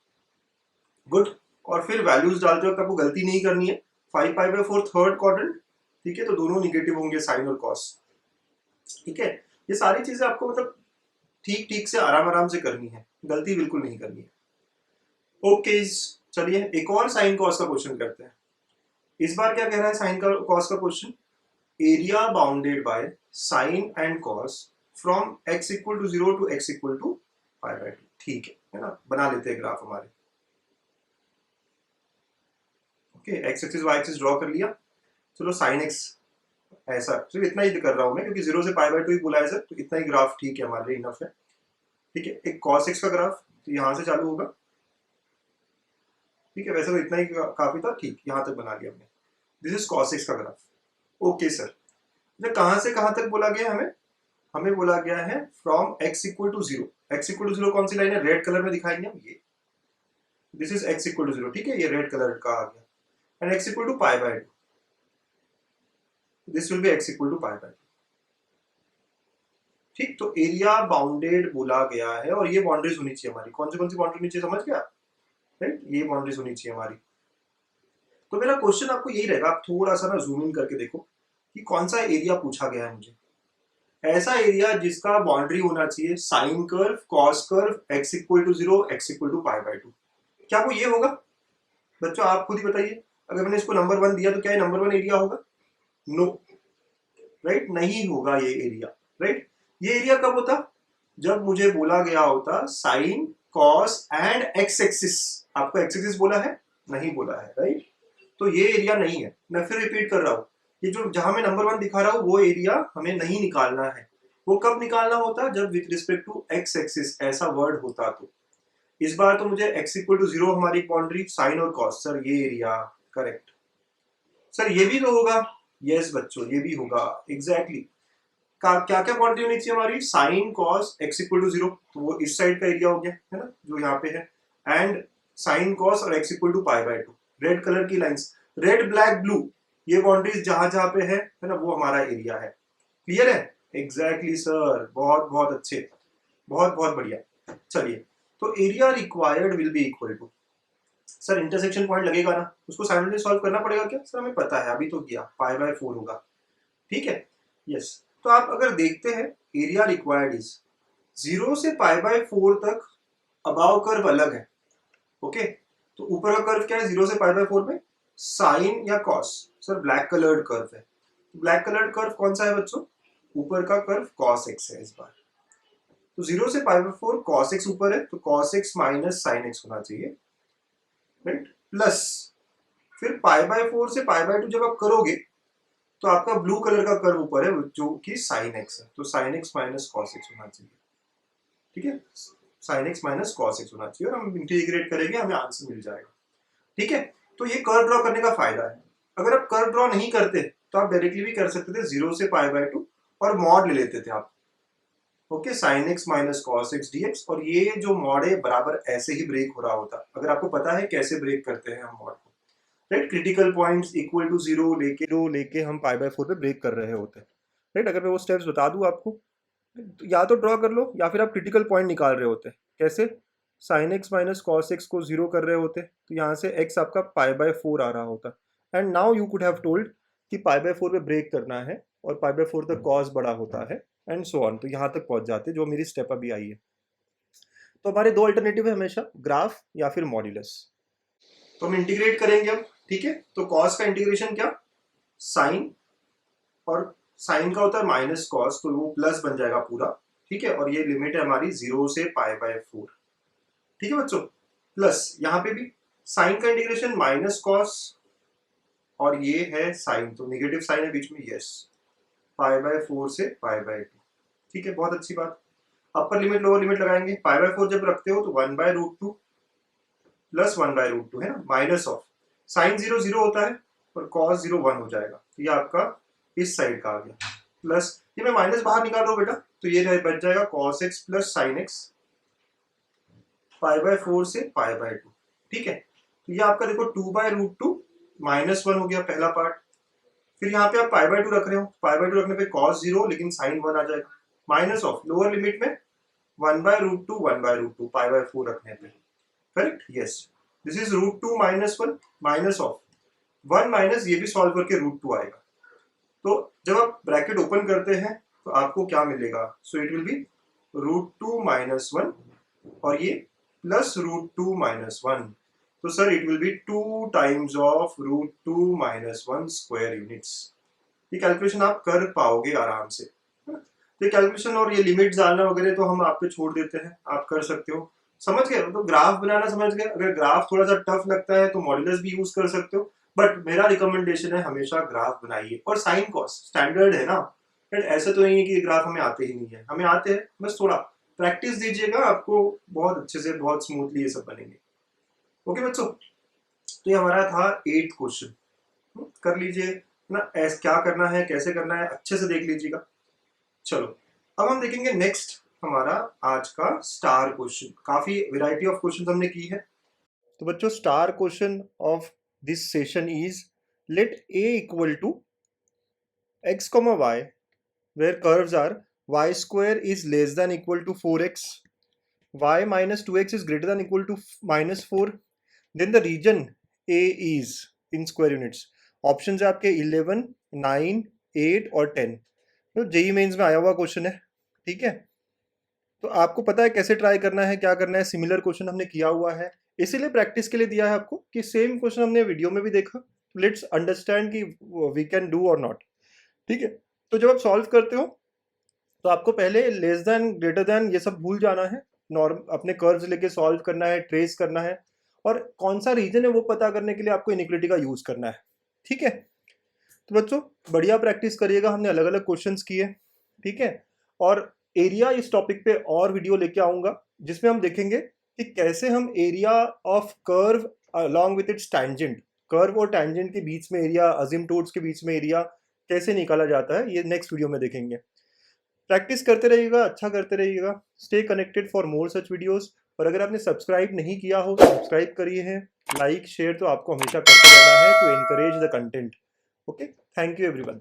गुड। और फिर वैल्यूज डालते वक्त आपको गलती नहीं करनी है, 5 पाई बाय 4 थर्ड क्वाड्रेंट, ठीक है, तो दोनों निगेटिव होंगे साइन और कॉस, ठीक है। ये सारी चीजें आपको मतलब ठीक ठीक से आराम आराम से करनी है, गलती बिल्कुल नहीं करनी है। ओके, चलिए एक और साइन कॉस का क्वेश्चन करते हैं। इस बार क्या कह रहा है साइन का कॉस का question, area bounded by sine and cos from x equal to 0 to x equal to pi by 2, ठीक है ना, बना लेते हैं ग्राफ हमारे। Okay, x axis y axis draw कर लिया, चलो साइन x ऐसा, सिर्फ इतना ही कर रहा हूं मैं क्योंकि 0 से पाई बाय 2 ही बोला है सर, तो इतना ही ग्राफ ठीक है हमारे लिए, इनफ है, ठीक है। एक cos x का ग्राफ तो यहाँ से चालू होगा, ठीक है, वैसे तो इतना ही काफी था, ठीक, यहाँ तक बना लिया हमने, दिस इज cos x का ग्राफ। ओके सर, कहां से कहां तक बोला गया हमें, हमें बोला गया है from x equal to 0, x equal to 0 कौन सी लाइन है, रेड कलर में दिखाएंगे हम, ये this is x equal to 0, ठीक है, ये रेड कलर का आ गया, and x equal to pi by 2, this will be x equal to pi by 2, ठीक। तो एरिया बाउंडेड बोला गया है, और ये बाउंड्रीज होनी चाहिए हमारी, कौन सी बाउंड्री होनी चाहिए, समझ गया, राइट, ये बाउंड्रीज होनी चाहिए हमारी। तो मेरा क्वेश्चन आपको यही रहेगा, आप थोड़ा सा ना जूम इन करके देखो कि कौन सा एरिया पूछा गया है मुझे, ऐसा एरिया जिसका बाउंड्री होना चाहिए sine curve, cos curve, x equal to 0, x equal to pi by 2, क्या वो ये होगा बच्चों, आप खुद ही बताइए, अगर मैंने इसको नंबर 1 दिया तो क्या ये नंबर 1 एरिया होगा, नो, राइट, नहीं होगा ये एरिया, राइट। ये एरिया कब होता, जब मुझे बोला गया होता sine cos and x axis, आपको एक्स एक्सिस बोला है, नहीं बोला है, राइट, तो ये एरिया नहीं है। मैं फिर रिपीट कर रहा हूँ, ये जो जहां मैं नंबर 1 दिखा रहा हूँ वो एरिया हमें नहीं निकालना है, वो कब निकालना होता जब with respect to x axis ऐसा वर्ड होता, तो इस बार तो मुझे x इक्वल टू 0 हमारी बाउंड्री, साइन और कॉस, सर ये एरिया करेक्ट, सर ये भी तो होगा, यस बच्चों ये भी होगा, एग्जैक्टली क्या क्या बाउंड्री होनी चाहिए हमारी, sine cos x equal to 0, तो वो इस साइड का एरिया हो गया है ना जो यहाँ पे है, एंड साइन कॉस और x equal to pi by 2, red colour की लाइंस, रेड ब्लैक ब्लू, ये बाउंड्रीज जहां जहां पे है ना, वो हमारा एरिया है, क्लियर है, एग्जैक्टली सर, बहुत बहुत अच्छे, बहुत बहुत बढ़िया। चलिए, तो area required will be equal to, sir intersection point लगेगा ना, उसको साइमल्टेनियसली सॉल्व करना पड़ेगा क्या, सर हमें पता है अभी तो किया, पाई बाय 4 होगा, ठीक है, यस। तो आप अगर देखते हैं एरिया रिक्वायर्ड इज 0 से पाई बाय 4 तक, अबाव कर्व अलग है, ओके, तो ऊपर का कर्व क्या है 0 से पाई बाय 4 में, साइन या cos, sir black coloured curve है, ब्लैक कलर्ड कर्व कौन सा है बच्चों, ऊपर का कर्व कॉस एक्स है इस बार, तो 0 से π/4 cos x ऊपर है, तो cos x minus sin x होना चाहिए, राइट, प्लस फिर π/4 से π/2 जब आप करोगे तो आपका ब्लू कलर का कर्व ऊपर है जो कि sin x है, तो sin x minus cos x होना चाहिए, ठीक है, sin x minus cos x होना चाहिए, और हम इंटीग्रेट करेंगे हमें आंसर मिल जाएगा, ठीक है। तो ये कर्व ड्रॉ करने का फायदा है। अगर आप कर्व ड्रॉ नहीं करते तो आप डायरेक्टली भी कर सकते थे 0 से π/2 और मॉड ले लेते थे आप, okay, sin x minus cos x dx, और ये जो मॉड है बराबर ऐसे ही ब्रेक हो रहा होता, अगर आपको पता है कैसे ब्रेक करते हैं हम मॉड को, right, critical points equal to 0 लेके हम π/4 पे ब्रेक कर रहे होते हैं, राइट। अगर मैं वो स्टेप्स बता दूं आपको, या तो ड्रॉ कर लो या फिर आप क्रिटिकल पॉइंट निकाल रहे होते, कैसे, sin x minus cos x को 0 कर रहे होते, तो यहाँ से x आपका π/4 आ रहा होता, and now you could have told कि π/4 पे ब्रेक करना है और π/4 तक cos बड़ा होता है एंड सो ऑन, तो यहाँ तक पहुँच जाते जो मेरी स्टेप अभी आई है। तो हमारे दो अल्टरनेटिव है हमेशा, ग्राफ या फिर मॉड्यूलस। तो हम इंटीग्रेट करेंगे अब, ठीक है। तो cos का इंटीग्रेशन क्या, साइन, और साइन का होता है माइनस कॉस, तो वो प्लस बन जाएगा पूरा, ठीक है, और ये लिमिट है हमारी 0 से π/4, ठीक है बच्चों, प्लस यहाँ पे भी साइन का इंटीग्रेशन माइनस कॉस, और ये है साइन, तो नेगेटिव साइन है बीच में, यस, π/4 से π/2, ठीक है, बहुत अच्छी बात। अपर लिमिट लोअर लिमिट लगाएंगे, π/4 जब रखते हो तो 1/√2 प्लस 1/√2 है ना, माइनस ऑफ साइन 0 0 होता है और cos 0 1 हो जाएगा, तो ये आपका इस साइड का आ गया, प्लस ये मैं माइनस बाहर निकाल रहा हूँ बेटा, तो ये बच जाएगा cos x plus sin x π/4 से π/2, ठीक है। तो ये आपका देखो 2/√2 माइनस 1 हो गया पहला पार्ट, फिर यहाँ पे आप π/2 रख रहे हो, π/2 रखने पे cos 0 लेकिन sin 1 आ जाएगा, माइनस ऑफ लोअर लिमिट में 1/√2 1/√2 π/4 रखने पे, correct, yes, this is √2 minus 1 minus of 1 minus, ये भी सॉल्व करके √2 आएगा। तो जब आप ब्रैकेट ओपन करते हैं तो आपको क्या मिलेगा, सो इट विल बी √2 माइनस 1 और ये प्लस √2 माइनस 1, तो sir it will B 2 times of √2 minus 1 square units. ये कैलकुलेशन आप कर पाओगे आराम से, तो कैलकुलेशन और ये लिमिट्स डालना वगैरह तो हम आप पे छोड़ देते हैं, आप कर सकते हो, समझ गए। तो ग्राफ बनाना समझ गए, अगर ग्राफ थोड़ा सा टफ लगता है तो मॉड्यूलस भी यूज कर सकते हो, बट मेरा रिकमेंडेशन है हमेशा ग्राफ बनाइए, और साइन कॉस स्टैंडर्ड है ना, ऐसा तो नहीं है कि ग्राफ हमें आते ही नहीं है, हमें आते हैं, बस थोड़ा प्रैक्टिस दीजिएगा, आपको बहुत अच्छे से बहुत स्मूथली ये सब बनेंगे, ओके बच्चों। तो ये हमारा था 8th क्वेश्चन, कर लीजिए ना, ऐसा क्या करना है कैसे करना है अच्छे से देख लीजिएगा। चलो अब हम देखेंगे नेक्स्ट हमारा आज का स्टार क्वेश्चन, काफी वैरायटी ऑफ क्वेश्चन हमने की है। तो बच्चों star question of this session is let a equal to x, y where curves are y square is less than equal to 4x, y minus 2x is greater than equal to minus 4, then the region a is in square units। Options है आपके 11, 9, 8 और 10। तो JEE mains में आया हुआ question है, ठीक है। तो आपको पता है कैसे ट्राई करना है, क्या करना है, सिमिलर क्वेश्चन हमने किया हुआ है, इसीलिए प्रैक्टिस के लिए दिया है आपको कि सेम क्वेश्चन हमने वीडियो में भी देखा, लेट्स अंडरस्टैंड कि वी कैन डू और नॉट, ठीक है। तो जब आप सॉल्व करते हो तो आपको पहले लेस देन ग्रेटर देन ये सब भूल जाना है, नॉर्म अपने कर्व्स लेके सॉल्व करना है, ट्रेस करना है, और कौन सा रीजन है वो पता करने के लिए आपको इनइक्वालिटी का यूज करना है, ठीक है। तो बच्चों बढ़िया प्रैक्टिस करिएगा, हमने अलग अलग क्वेश्चंस किए, ठीक है। और एरिया इस टॉपिक पे और वीडियो लेके आऊंगा जिसमें हम देखेंगे कि कैसे हम area of curve along with its tangent, curve और टैंजेंट के बीच में एरिया, अजिम्पटोड्स के बीच में एरिया कैसे निकाला जाता है, ये नेक्स्ट वीडियो में देखेंगे। प्रैक्टिस करते रहिएगा, अच्छा करते रहिएगा, stay connected for more such videos. और अगर आपने सब्सक्राइब नहीं किया हो तो सब्सक्राइब करिए हैं, लाइक शेयर तो आपको हमेशा करते रहना है to encourage the content, okay. Thank you everyone.